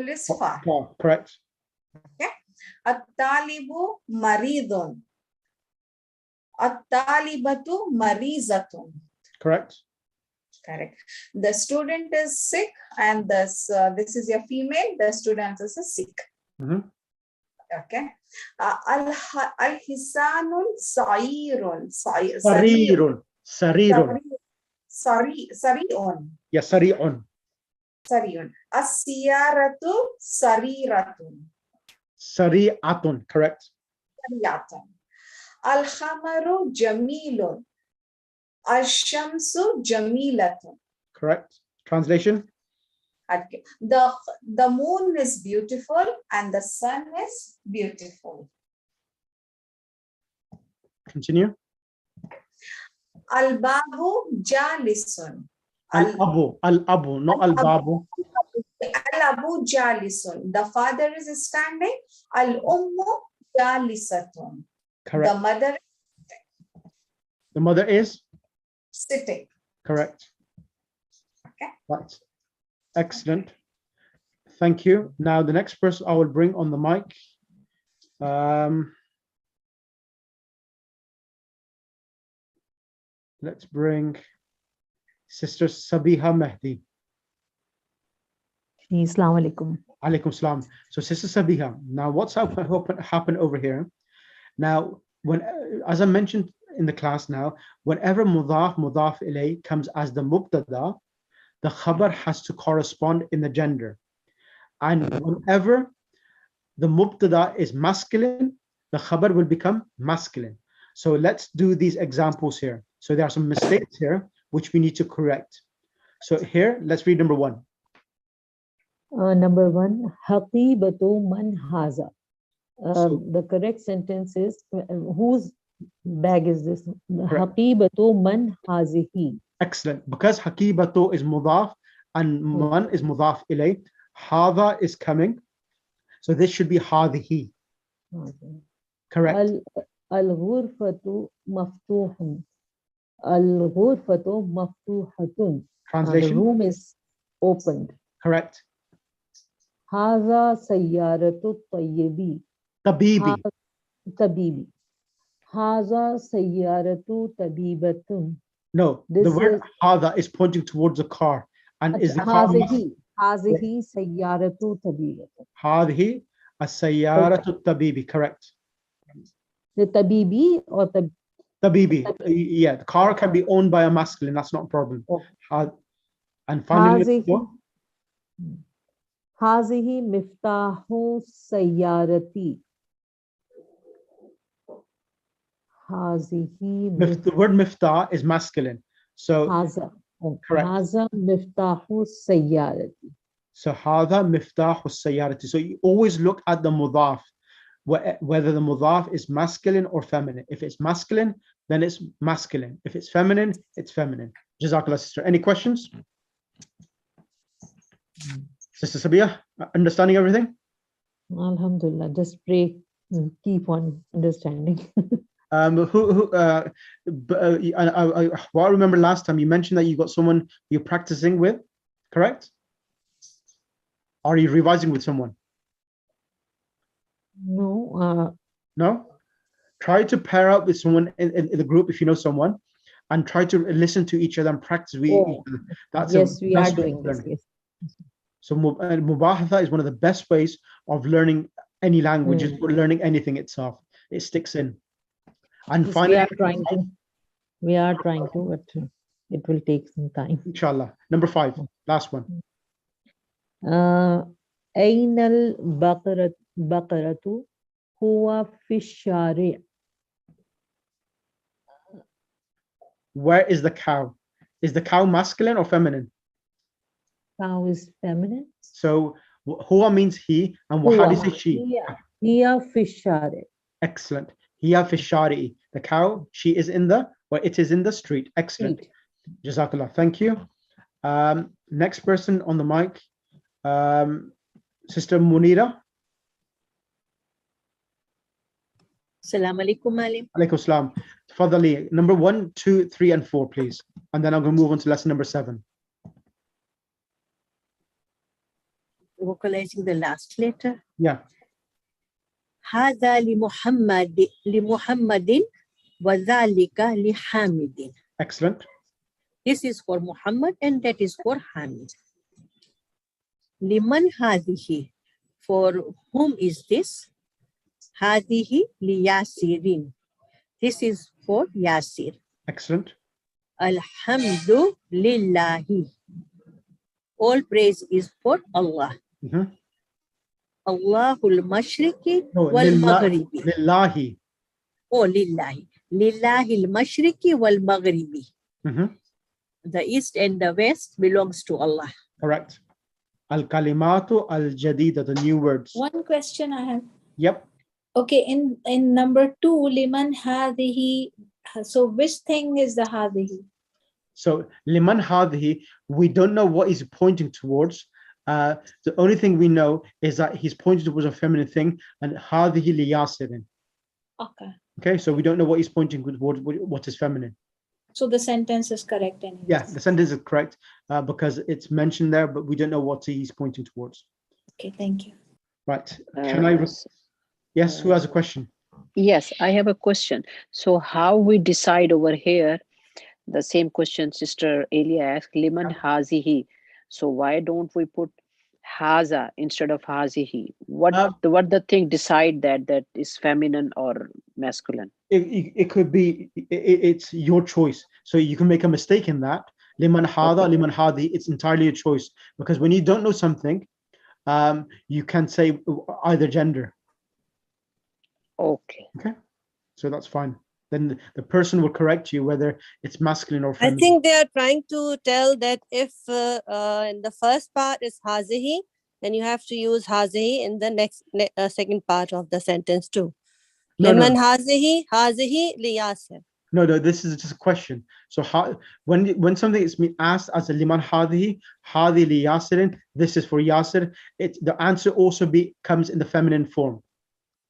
is far. Correct. Okay. At-talibu maridun. At-talibatu marizatun. Correct. Correct. The student is sick and this is your female. The student is sick. Mhm. Okay. Al-hisanun sa'irun. Sarirun. Sarirun. Sari'un. Yeah, sari'un. Sari'un. As-siyaratu sariratun. Sari'atun. Correct. Sariyatun. Al-khamaru jamilun. Al-shamsu jamilatun. Correct. Translation. Okay. The moon is beautiful and the sun is beautiful. Continue. Al-babu jalisun. Al-abu. Al-abu, not al-babu. Al-abu jalisun. The father is standing. Al-ummu jalisatun. Correct. The mother The mother is? is sitting. Correct. Okay. Right. Excellent. Thank you. Now the next person I will bring on the mic. Let's bring Sister Sabiha Mehdi. Assalamu alaikum. Alaikum salam. So Sister Sabiha, now what's happened over here? Now, when, as I mentioned in the class now, whenever mudaf ilay comes as the mubtada, the khabar has to correspond in the gender. And whenever the mubtada is masculine, the khabar will become masculine. So let's do these examples here. So there are some mistakes here which we need to correct. So here, let's read number one. Number one, Haqibatu man haza. The correct sentence is, whose bag is this? Haqibatu man hazihi. Excellent. Because Haqibatu is mudaf and man is mudaf ilay, hadha is coming. So this should be hadhihi. Correct. Al-ghurfatu maftuhun. Al-ghurfatu maftuhatun. Translation. The room is opened. Correct. Haza sayyaratu tayyibi. Tabibi. Tabibi. Haza sayyaratu tabibatun. No, the word hadha is pointing towards a car. And is the car Hazihi sayyaratu tabibatun. Hadhi as-sayyaratu tabibi. Correct. The tabibi or the Tabibi. Yeah, the car can be owned by a masculine. That's not a problem. And finally, Hazihi miftahu sayyarati. Hazihi. The word miftah is masculine. So Haza. correct. Haza miftahu sayyarati. So hadha miftahu sayyarati. So you always look at the mudaf, whether the mudaf is masculine or feminine. If it's masculine, then it's masculine. If it's feminine, it's feminine. Jazakallah, sister. Any questions? Sister Sabiha, understanding everything? Alhamdulillah, just pray and keep on understanding. What I remember last time you mentioned that you got someone you're practicing with, correct? Or are you revising with someone? No. No? Try to pair up with someone in the group if you know someone, and try to listen to each other and practice with each other. That's yes, we are doing this. Yes. So mubahatha is one of the best ways of learning any language, is learning anything itself. It sticks in. And yes, finally, we are trying to, but it will take some time. Inshallah. Number 5, last one. Ainal baqaratu huwa fi shari'. Where is the cow? Is the cow masculine or feminine? Cow is feminine. So huwa means he, and wahad is she. Hiya fi shari'. Excellent. Hiya fi shari'. The cow, she is in the, or it is in the street. Excellent. Jazakallah. Thank you. Next person on the mic, Sister Munira. Assalamu alaikum, Alim. Alaikum salam. Fadali, number 1, 2, 3, and 4, please. And then I'm going to move on to lesson number 7. Vocalizing the last letter. Yeah. هذا لمحمد وذلك لحامد. Excellent. This is for Muhammad and that is for Hamid. Liman هذه. For whom is this? هذه لياسر. This is for Yasir. Excellent. Alhamdu lillahi. All praise is for Allah. Mhm. Allahul mashriqi No, wal maghribi. lillahi. Oh, lillahi. Lillahi al-mashriqi wal maghribi. Mhm. The east and the west belongs to Allah. Correct. Al-kalimatu al-jadida, the new words. One question I have. Yep. Okay, in number 2, liman hadhihi. So which thing is the hadhihi? So liman hadhi, we don't know what he's pointing towards. The only thing we know is that he's pointing towards a feminine thing, and hadhihi liyasirin. Okay. Okay, so we don't know what he's pointing towards, what is feminine. So the sentence is correct anyway. Yeah, the sentence is correct because it's mentioned there, but we don't know what he's pointing towards. Okay, thank you. Right. Can I? Yes, who has a question? Yes, I have a question. So how we decide over here, the same question Sister Elia asked, liman hazihi. So why don't we put haza instead of hazihi? What the thing decide that is feminine or masculine? It could be, it's your choice. So you can make a mistake in that. Liman hada, liman hadi, it's entirely a choice. Because when you don't know something, you can say either gender. Okay. Okay. So that's fine. Then the person will correct you whether it's masculine or I feminine. think they are trying to tell that if in the first part is hazihi, then you have to use hazihi in the next second part of the sentence too. No, Liman no. hazihi, hazihi liyasir. No, this is just a question. So when something is being asked as a liman hadi li yasirin, this is for yasir. The answer also comes in the feminine form.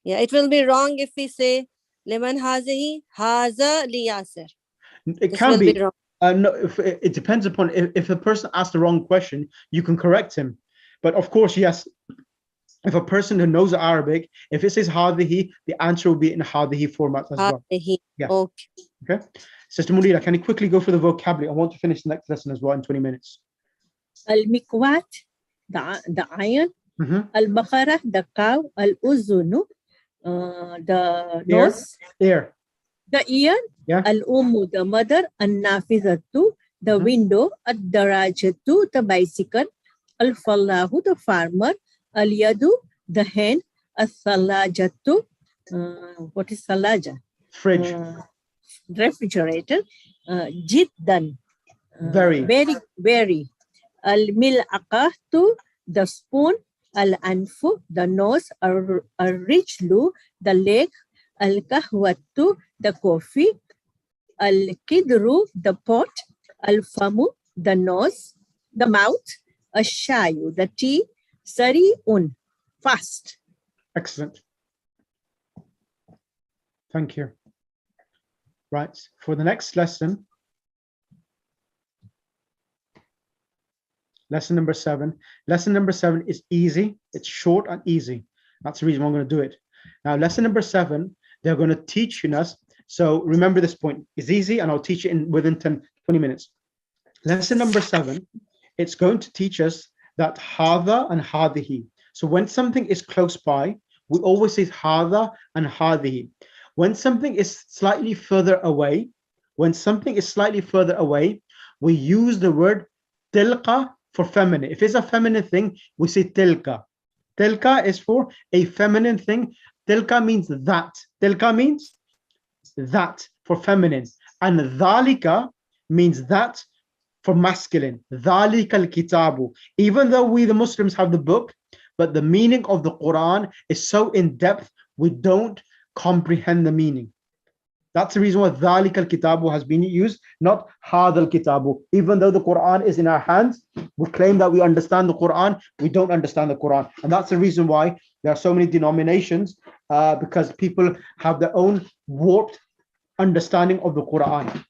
Yeah, it will be wrong if we say liman hazihi, haza liyasir. It can be. Wrong. No, it depends upon if a person asked the wrong question, you can correct him. But of course, yes, if a person who knows Arabic, if it says hadihi, the answer will be in hadihi format as well. Yeah. Okay. Sister Munira, can you quickly go for the vocabulary? I want to finish the next lesson as well in 20 minutes. Al-mikwat, the iron. Al-bakara, the cow. Al-uzunu, the nose. Ear. The ear. Yeah. Al-ummu, the mother. Al-nafizatu, the window. Al-darajatu, the bicycle. Al-fallahu, the farmer. Al-yadu, the hand. Al-salajatu, what is salaja? Fridge. Refrigerator. Jiddan, very. Very. Al-mil'aqatu, the spoon. Al-anfu, the nose. Al-rijlu, the leg. Al-kahwatu, the coffee. Al-kidru, the pot. Al-famu, the nose, the mouth. Al-shayu, the tea. Sari'un, fast. Excellent. Thank you. Right, for the next lesson, lesson number 7. Lesson number 7 is easy. It's short and easy. That's the reason why I'm going to do it. Now, lesson number 7, they're going to teach us. So remember this point. It's easy, and I'll teach it within 10, 20 minutes. Lesson number 7, it's going to teach us that hada and hadihi. So when something is close by, we always say hada and hadihi. When something is slightly further away, we use the word tilka for feminine. If it's a feminine thing, we say tilka. Tilka is for a feminine thing. Tilka means that. Tilka means that for feminine. And dhalika means that for masculine. Dhalika al-kitabu. Even though we, the Muslims, have the book, but the meaning of the Quran is so in depth, we don't comprehend the meaning. That's the reason why dhalik al-kitabu has been used, not hadha al-kitabu. Even though the Quran is in our hands, we claim that we understand the Quran, we don't understand the Quran. And that's the reason why there are so many denominations, because people have their own warped understanding of the Quran.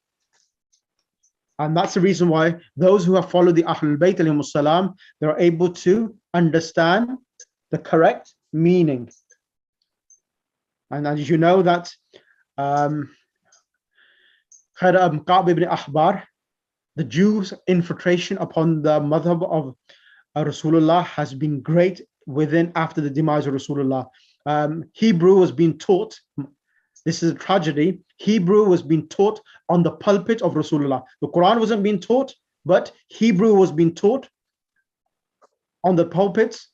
And that's the reason why those who have followed the Ahlul Bayt alayhimus salam, they're able to understand the correct meaning. And as you know that Khair Ka'b ibn Ahbar, the Jews' infiltration upon the madhab of Rasulullah has been great after the demise of Rasulullah. Hebrew was being taught. This is a tragedy. Hebrew was being taught on the pulpit of Rasulullah. The Quran wasn't being taught, but Hebrew was being taught on the pulpits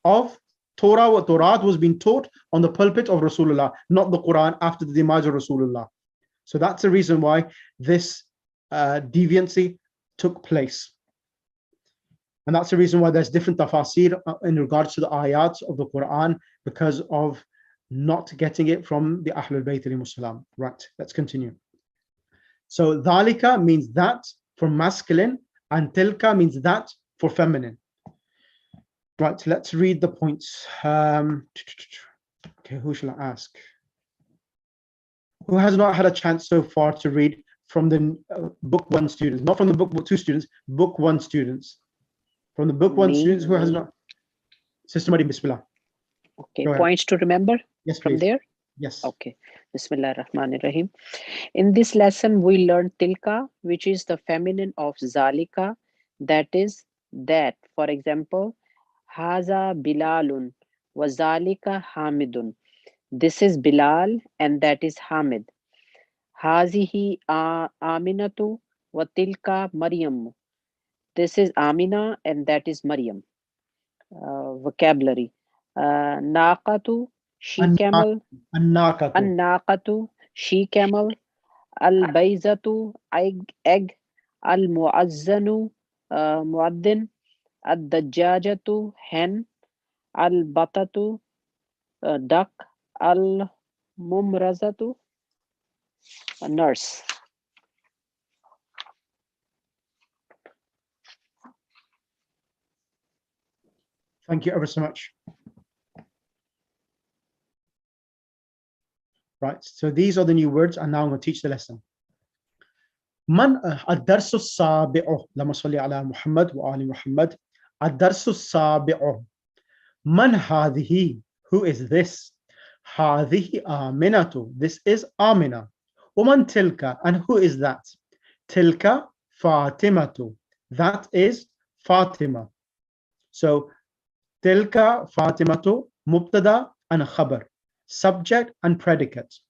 of Torah. What Torah was being taught on the pulpit of Rasulullah, not the Quran after the demise of Rasulullah. So that's the reason why this deviancy took place. And that's the reason why there's different tafasir in regards to the ayats of the Quran, because of not getting it from the Ahlul Bayt alayhimus salam. Right, let's continue. So dhalika means that for masculine, and tilka means that for feminine. Right, let's read the points. Okay, who shall I ask? Who has not had a chance so far to read from the book 1 students, not from the book 2 students, book 1 students. From the book 1 students, who has not? Sister Mari, Bismillah. Okay, points to remember? Yes, from please. there? Yes. Okay. Bismillah ar-Rahman ar-Rahim. In this lesson, we learn tilka, which is the feminine of zalika, that is that. For example, haza bilalun wa zalika hamidun. This is Bilal and that is Hamid. Hazihi aminatu wa tilka Maryam. This is Amina and that is Maryam. Vocabulary. Naqatu, she camel. An-naqatu, she camel. Al-bayzatu, egg. Al-mu'azzanu, muaddin. Ad-dajjajatu, hen. Al-batatu, duck. Al-mumrazatu, nurse. Thank you ever so much. Right, so these are the new words, and now I'm going to teach the lesson. من الدرس السابع لما صلي على محمد وآل محمد. الدرس السابع. من هذه? Who is this? هذه آمنة. This is Amina. ومن تلك? And who is that? تلك فاطمة. That is Fatima. So تلك فاطمة مبتدا and خبر, subject and predicate.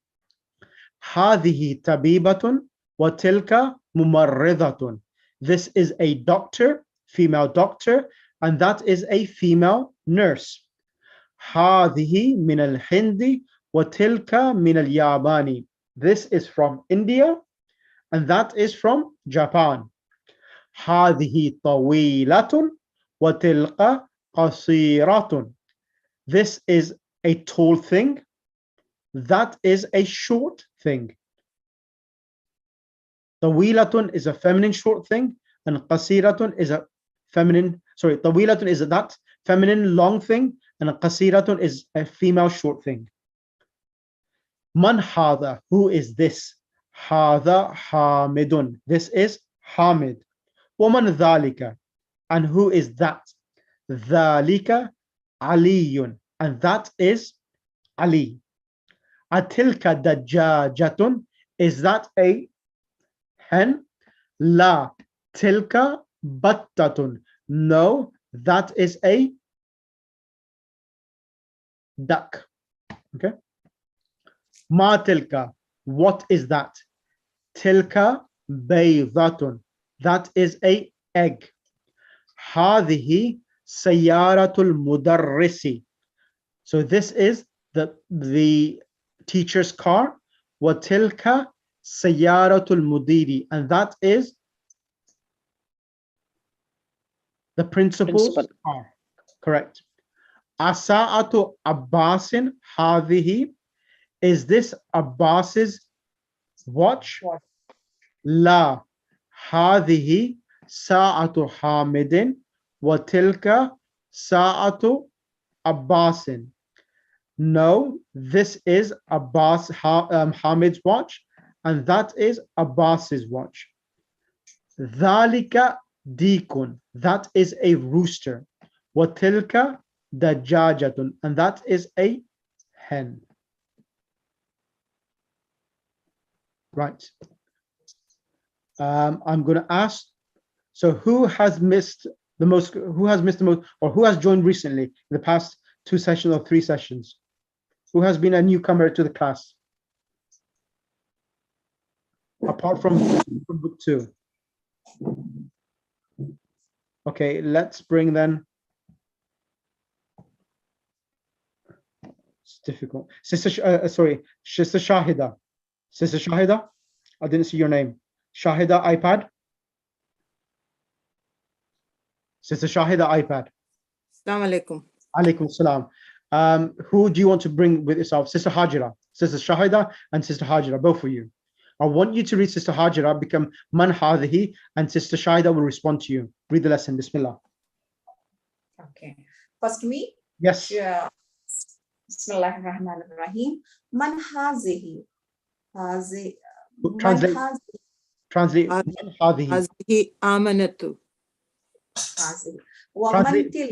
هذه طبيبة وتلك ممرضة. This is a doctor, female doctor, and that is a female nurse. هذه من الهند وتلك من اليابان. This is from India and that is from Japan. هذه طويلة وتلك قصيرة. This is a tall thing, that is a short thing. طويلة is a feminine short thing, and قصيرة is a feminine, sorry, طويلة is that feminine long thing, and قصيرة is a female short thing. من هذا? Who is this? هذا حامد. This is Hamid. ومن ذلك? And who is that? ذلك علي. And that is Ali. أتلك دجاجة. Is that a hen? لا تلك بطة. No, that is a duck. Okay. ما تلك? What is that? تلك بيضة. That is a egg. هذه سيارة المدرس. So this is the teacher's car. وتلك سيارة المدير. And that is the principal's car. Correct. أساءة عباس هذه. Is this Abbas's watch? لا. هذه ساعة حامد وتلك ساعة عباس. No, this is Abbas, Hamid's watch, and that is Abbas's watch. ذلك ديك. That is a rooster. وتلك دجاجة. And that is a hen. Right. I'm going to ask, so who has missed the most, or who has joined recently in the past 2 sessions or 3 sessions? Who has been a newcomer to the class? Apart from book 2. Okay, let's bring then. It's difficult. Sister Shahida. Sister Shahida, I didn't see your name. Shahida iPad. Sister Shahida iPad. Assalamu alaikum. Alaikum salam. Who do you want to bring with yourself? Sister Hajira, Sister Shahida, and Sister Hajira, both of you. I want you to read Sister Hajira, become Man Hadihi, and Sister Shahida will respond to you. Read the lesson. Bismillah. Okay. First me? Yes. Yeah. Bismillahirrahmanirrahim. Man hazihi. Translate. Translate. Man Hadihi. Hazihi amanatu. Translate.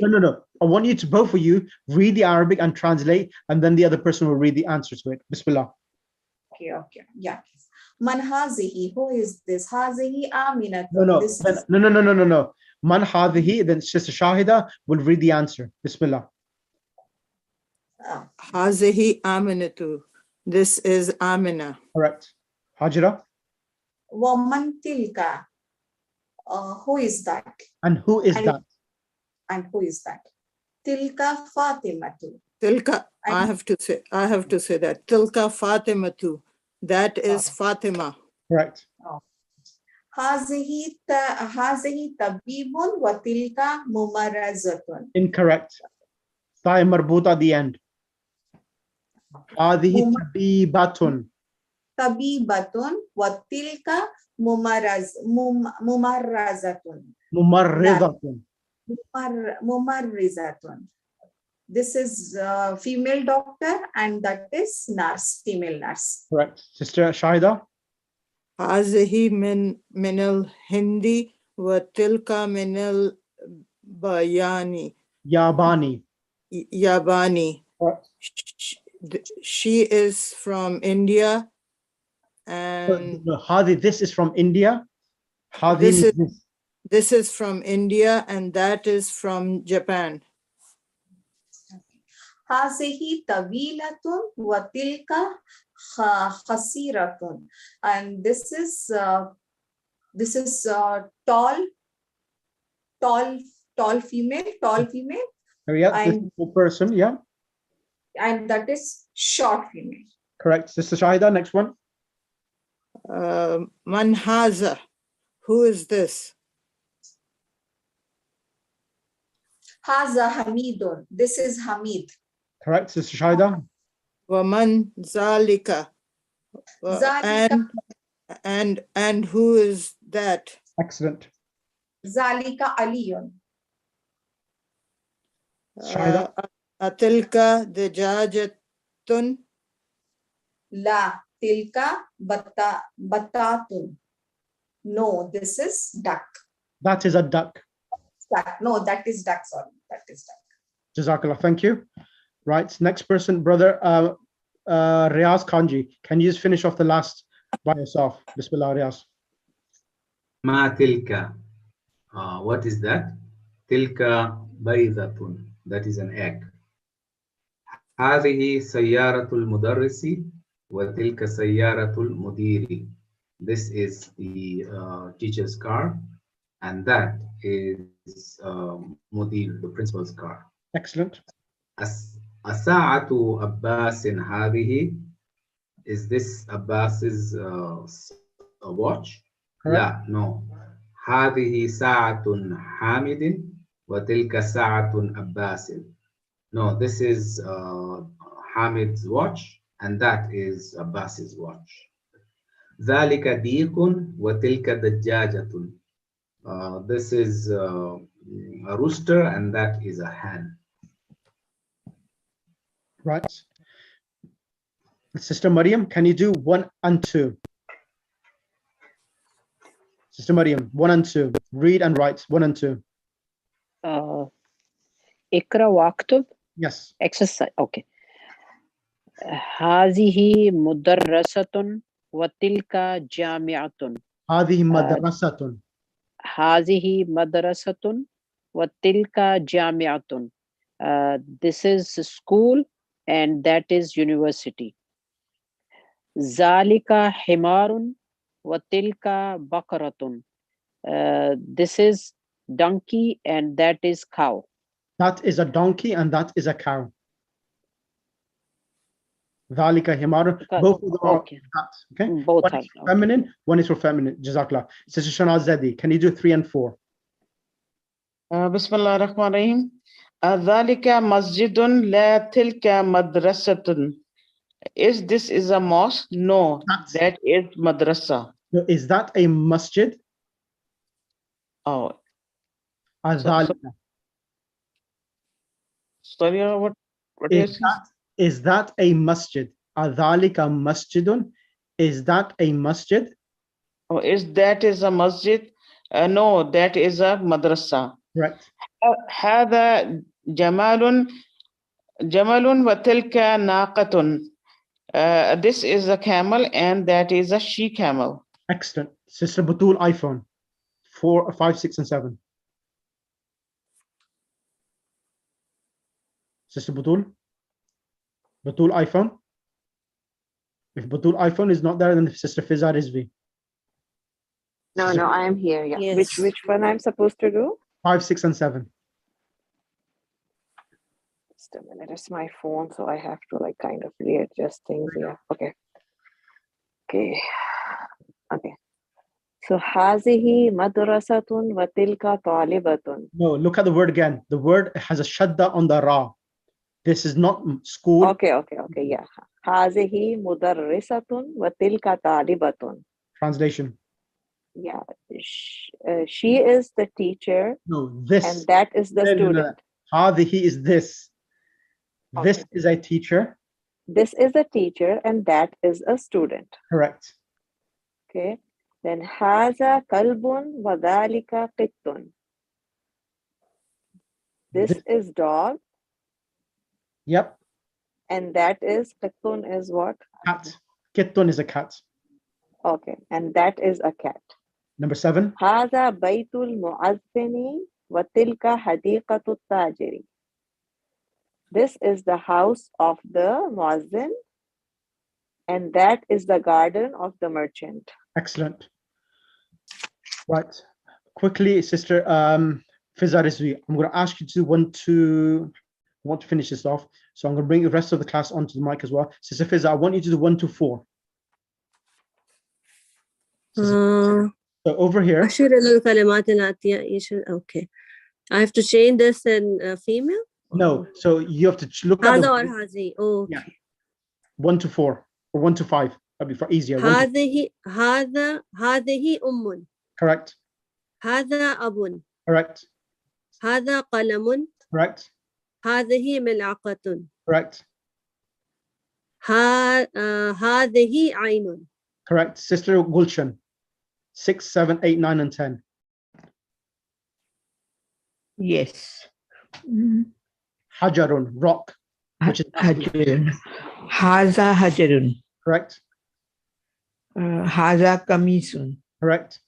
No. I want you to, both of you, read the Arabic and translate, and then the other person will read the answer to it. Bismillah. Okay. Yeah. Man hazihi. Who is this? Hazihi aminatu. No. Man hadihi, then Sister Shahida will read the answer. Bismillah. Hazihi amanatu. This is Amina. Correct. Hajira. Wa man tilka. Who is that? And who is that? And who is that? Tilka Fatimatu. Tilka, I have to say that. Tilka Fatimatu. That is Fatima. Correct. Hazihi tabibun wa tilka mumarazatun. Incorrect. Tha marbuta at the end. Hadihi tabibatun. Tabibatun wa tilka mumarrazatun. Mumarrizatun. Mumarrizatun. This is female doctor and that is nurse, female nurse. Correct. Sister Shahida. Hazihi min al-Hindi wa tilka min al-Bayani. Yabani. Yabani. Correct. She is from India and Hadi, this is from India. This is from India and that is from Japan. Hazihi tawilatun wa tilka khasiratun. And this is tall female. Yeah, this is person, yeah. And that is short female. Correct. Sister Shahida, next one. Man haza. Who is this? Haza Hamidun. This is Hamid. Correct. Sister Shahida. Waman zalika. And who is that? Excellent. Zalika Aliyun. Shahida. Atilka dajajatun. La tilka batatun. No, this is duck. That is a duck. Duck. No, that is duck. Sorry, that is duck. Jazakallah. Thank you. Right. Next person, brother Riaz Kanji. Can you just finish off the last by yourself? Bismillah, Riaz. Ma tilka. What is that? Tilka baydatun. That is an egg. هذه سيارة المدرس وتلك سيارة المدير. This is the teacher's car and that is Mudir, the principal's car. Excellent. الساعة أباس هذه. Is this Abbas's watch? Correct. لا, no. هذه ساعة حامد وتلك ساعة أباس. No, this is Hamid's watch and that is Abbas's watch. ذلك ديك وتلك دجاجة. This is a rooster and that is a hen. Right. Sister Maryam, can you do 1 and 2? Sister Maryam, 1 and 2. Read and write 1 and 2. Ikra waktub. Yes. Exercise. Okay. هذه مدرسة وتلك جامعة. هذه مدرسة. هذه مدرسة وتلك جامعة. This is school and that is university. Zalika himarun wa tilka bakaratun. This is donkey and that is cow. That is a donkey and that is a cow. Dhalika himarun. Both of them are Okay. that. Okay. Both One are is for feminine, one is for feminine. Jazakallah. Sister Shanaz Zedi, can you do 3 and 4? Bismillah ar-Rahman ar-Rahim. Dhalika masjidun la tilka madrasatun. Is this is a mosque? No, that is madrasa. No, is that a masjid? Oh, Dhalika. sorry, what you saying? Is that a masjid? Dhalika masjidun. Is that a masjid? Oh, is that is a masjid? No, that is a madrasa. Right. هذا جمال وتلك ناقة. This is a camel and that is a she camel. Excellent. Sister Batul, iPhone 4, 5, 6, and 7. Sister Batul? Batul, iPhone? If Batul iPhone is not there, then Sister Fiza Rizvi. No, I am here. Yeah. Yes. Which one I'm supposed to do? 5, 6, and 7. Just a minute. It's my phone, so I have to like kind of readjust things. Yeah. Okay. Okay. Okay. So hazihi madrasatun wa tilka talibatun. No, look at the word again. The word has a shadda on the ra. This is not school. Okay. Yeah. Hazihi mudarrisatun wa tilka talibatun. Translation. Yeah. She is the teacher. No, this. And that is the student. Hadihi is this. This Okay. is a teacher. This is a teacher and that is a student. Correct. Okay. Then haza kalbun wa dhalika qittun. This is dog. Yep. And that is qittun is what? Cat. Kittun is a cat. Okay. And that is a cat. Number 7. Haza baytul muazzini wa tilka hadiqatu tajiri. This is the house of the muazzin and that is the garden of the merchant. Excellent. Right. Quickly, Sister Fiza Rizvi, I'm going to ask you to want to finish this off. So I'm going to bring the rest of the class onto the mic as well. Sister Fiza, I want you to do 1 to 4. So over here. Okay. I have to change this in female? No. So you have to look at Hada or hazi. Oh, okay. Yeah. 1 to 4 or 1 to 5. That'd be for easier. هذه أم. Correct. هذا أب. Correct. هذا قلم. Correct. هذه ملعقة. Correct. هذه عين. Correct. Sister Gulshan. 6, 7, 8, 9, and 10. Yes. Hajarun, rock. Which is Hajarun. Haza Hajarun. Correct. Haza Kamisun. Correct.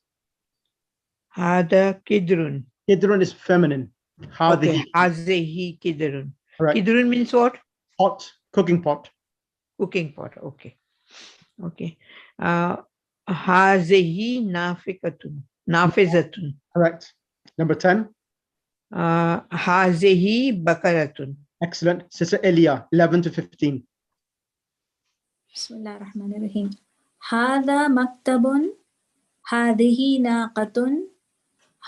Hada Kidrun. Kidrun is feminine. Okay. Hazehi Kidrun. Correct. Kidrun means what? Pot. Cooking pot. Cooking pot. Okay. Okay. Hazehi Nafikatun. Nafizatun. Correct. Number 10. Hazehi Bakaratun. Excellent. Sister Elia, 11 to 15. Bismillah ar-Rahman ar-Rahim. هذا مكتب. هذه ناقة.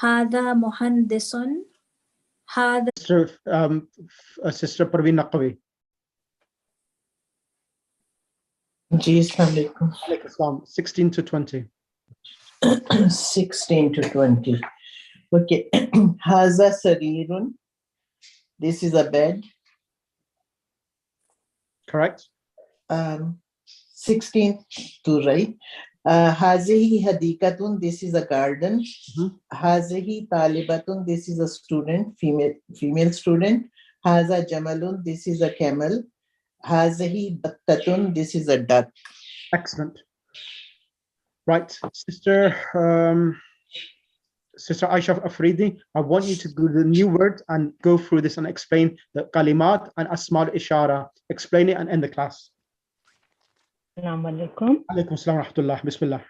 هذا مهندس. هذا Sister Parveen Naqvi. Ji, Assalamu alaikum. 16 to 20. 16 to 20. Okay. Haza sarirun. This is a bed. Correct. 16 to right. Hazihi hadikatun. This is a garden. Hazihi talibatun. This is a student, female student. Haza jamalun. This is a camel. Hazihi battatun. This is a duck. Excellent. Right, Sister Sister Aisha Afridi, I want you to do the new word and go through this and explain the kalimat and asma al-ishara. Explain it and end the class. Assalamu alaikum. Alaikum assalam wa rahmatullah. Bismillah.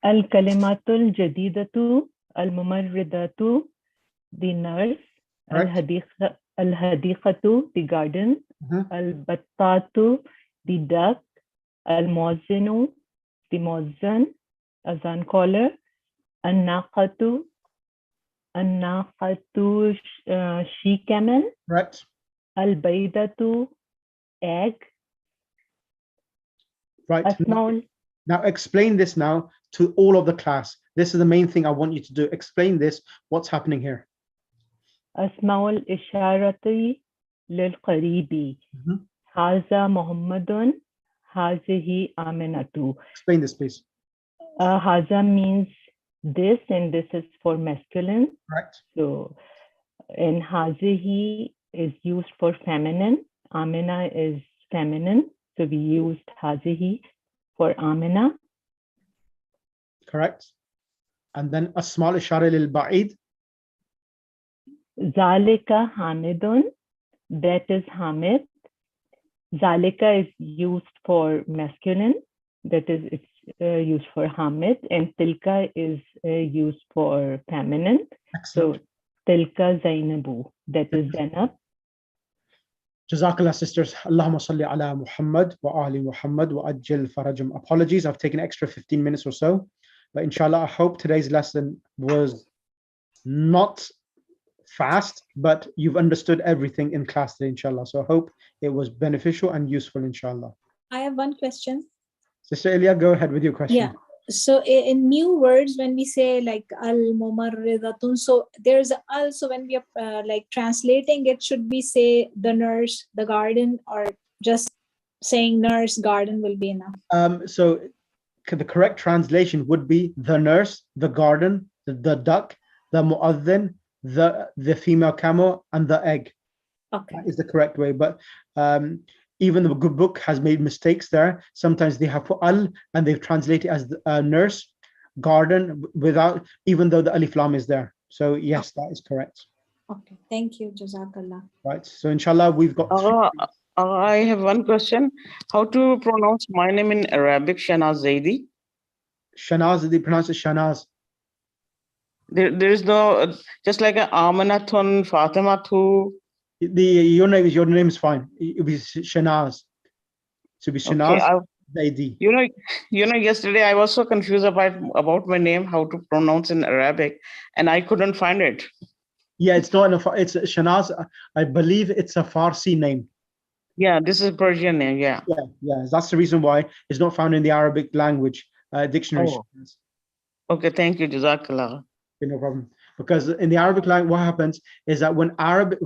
Al-kalimatul jadidatu al-mumarridatu, the nurse. Right. Al-hadiqatu, the garden. Al-battatu, the duck. Al-muazzinu, the muazzin, azan caller. An-naqatu, she camel. Right. Al-baydatu, egg. Right. Asmaul. Now explain this now to all of the class. This is the main thing I want you to do. Explain this. What's happening here? Asmaul isharati lil qaribi. Haza Muhammadun. Hazihi Aminatu. Explain this, please. Haza means this, and this is for masculine. Right. So, and Hazihi is used for feminine. Amina is feminine. So we used Hazihi for Amina. Correct. And then Asma al-ishara lil ba'id. Zalika Hamidun. That is Hamid. Zalika is used for masculine. That is, it's used for Hamid. And Tilka is used for feminine. Excellent. So Tilka Zainabu. That is Zainab. Jazakallah, sisters. Allahumma salli ala Muhammad wa ali Muhammad wa ajil farajum. Apologies, I've taken extra 15 minutes or so. But inshallah, I hope today's lesson was not fast, but you've understood everything in class today, inshallah. So I hope it was beneficial and useful, inshallah. I have one question. Sister Elia, go ahead with your question. Yeah. So in new words, when we say like al-mumarridatun, so there's also when we are like translating it, should we say the nurse, the garden, or just saying nurse, garden will be enough? So the correct translation would be the nurse, the garden, the duck, the mu'adhin, the female camel, and the egg. Okay. That is the correct way. But even the good book has made mistakes there. Sometimes they have put al and they've translated as nurse, garden, without, even though the alif lam is there. So yes, that is correct. Okay, thank you, Jazakallah. Right. So inshallah, we've got. I have one question. How to pronounce my name in Arabic? Shanaz Zaidi. Shanaz, they pronounce it Shanaz. There is no, just like an Amanatun, Fatimatu. Your name is fine. It will be Shanaz. So be Shanaz. Okay, you know, yesterday I was so confused about my name, how to pronounce in Arabic, and I couldn't find it. Yeah, it's not enough. It's Shanaz. I believe it's a Farsi name. Yeah, this is a Persian name. Yeah. Yeah. That's the reason why it's not found in the Arabic language dictionary. Oh. Okay, thank you, Jazakallah. No problem. Because in the Arabic language, what happens is that when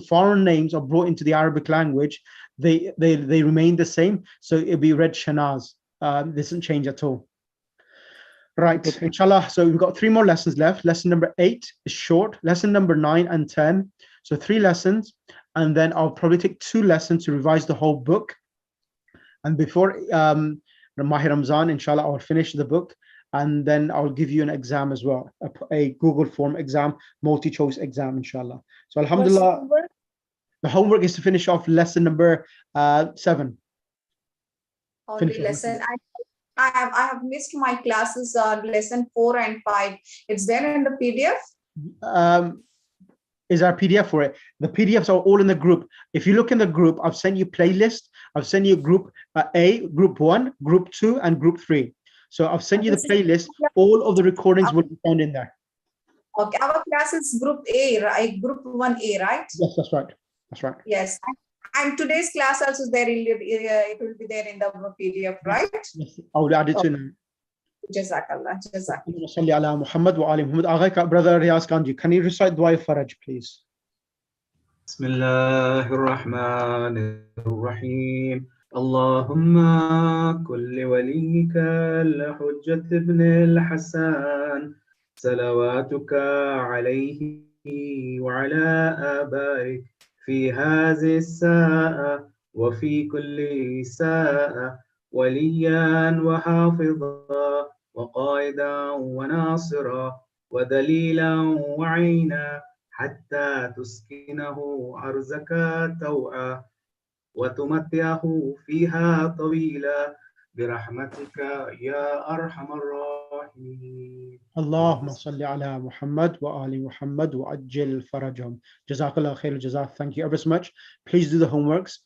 foreign names are brought into the Arabic language, they remain the same. So it'll be read Shanaz. This doesn't change at all. Right, inshallah. So we've got 3 more lessons left. Lesson number 8 is short. Lesson number 9 and 10. So 3 lessons. And then I'll probably take 2 lessons to revise the whole book. And before Mahi Ramzan, inshallah, I'll finish the book. And then I'll give you an exam as well, a Google form exam, multi-choice exam, inshallah. So alhamdulillah, the homework is to finish off lesson number 7. Only lesson. I have missed my classes lesson 4 and 5. It's there in the PDF? Is there a PDF for it? The PDFs are all in the group. If you look in the group, I've sent you playlist. I've sent you group A, group 1, group 2, and group 3. So I've sent you the playlist. All of the recordings will be found in there. Okay, our class is group A, right? Group 1A, right? Yes, that's right. That's right. Yes. And today's class also there. It will be there in the PDF, right? Yes, I will add it to now. Jazakallah. Jazakallah. Salli ala Muhammad wa ali Muhammad. Brother Riyaz Khanji, can you recite Dua Faraj, please? Bismillahir Rahmanir Rahim. اللهم كل وليك الحجة ابن الحسن صلواتك عليه وعلى آبائك في هذه الساعة وفي كل ساعة وليا وحافظا وقائدا وناصرا وذليلا وعينا حتى تسكنه أرزك توعا وتمتعه فيها طويلا برحمتك يا أرحم الراحمين. اللهم صل على محمد wa ali Muhammad wa ajil farajhum. Jazakallah khair jazak. Thank you ever so much. Please do the homeworks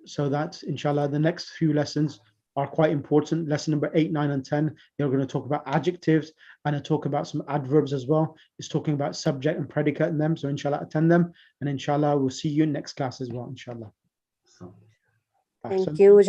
so that inshallah the next few lessons are quite important. Lesson number 8, 9, and 10, they're going to talk about adjectives and I talk about some adverbs as well. It's talking about subject and predicate in them. So inshallah attend them and inshallah we'll see you in next class as well, inshallah. Thank you.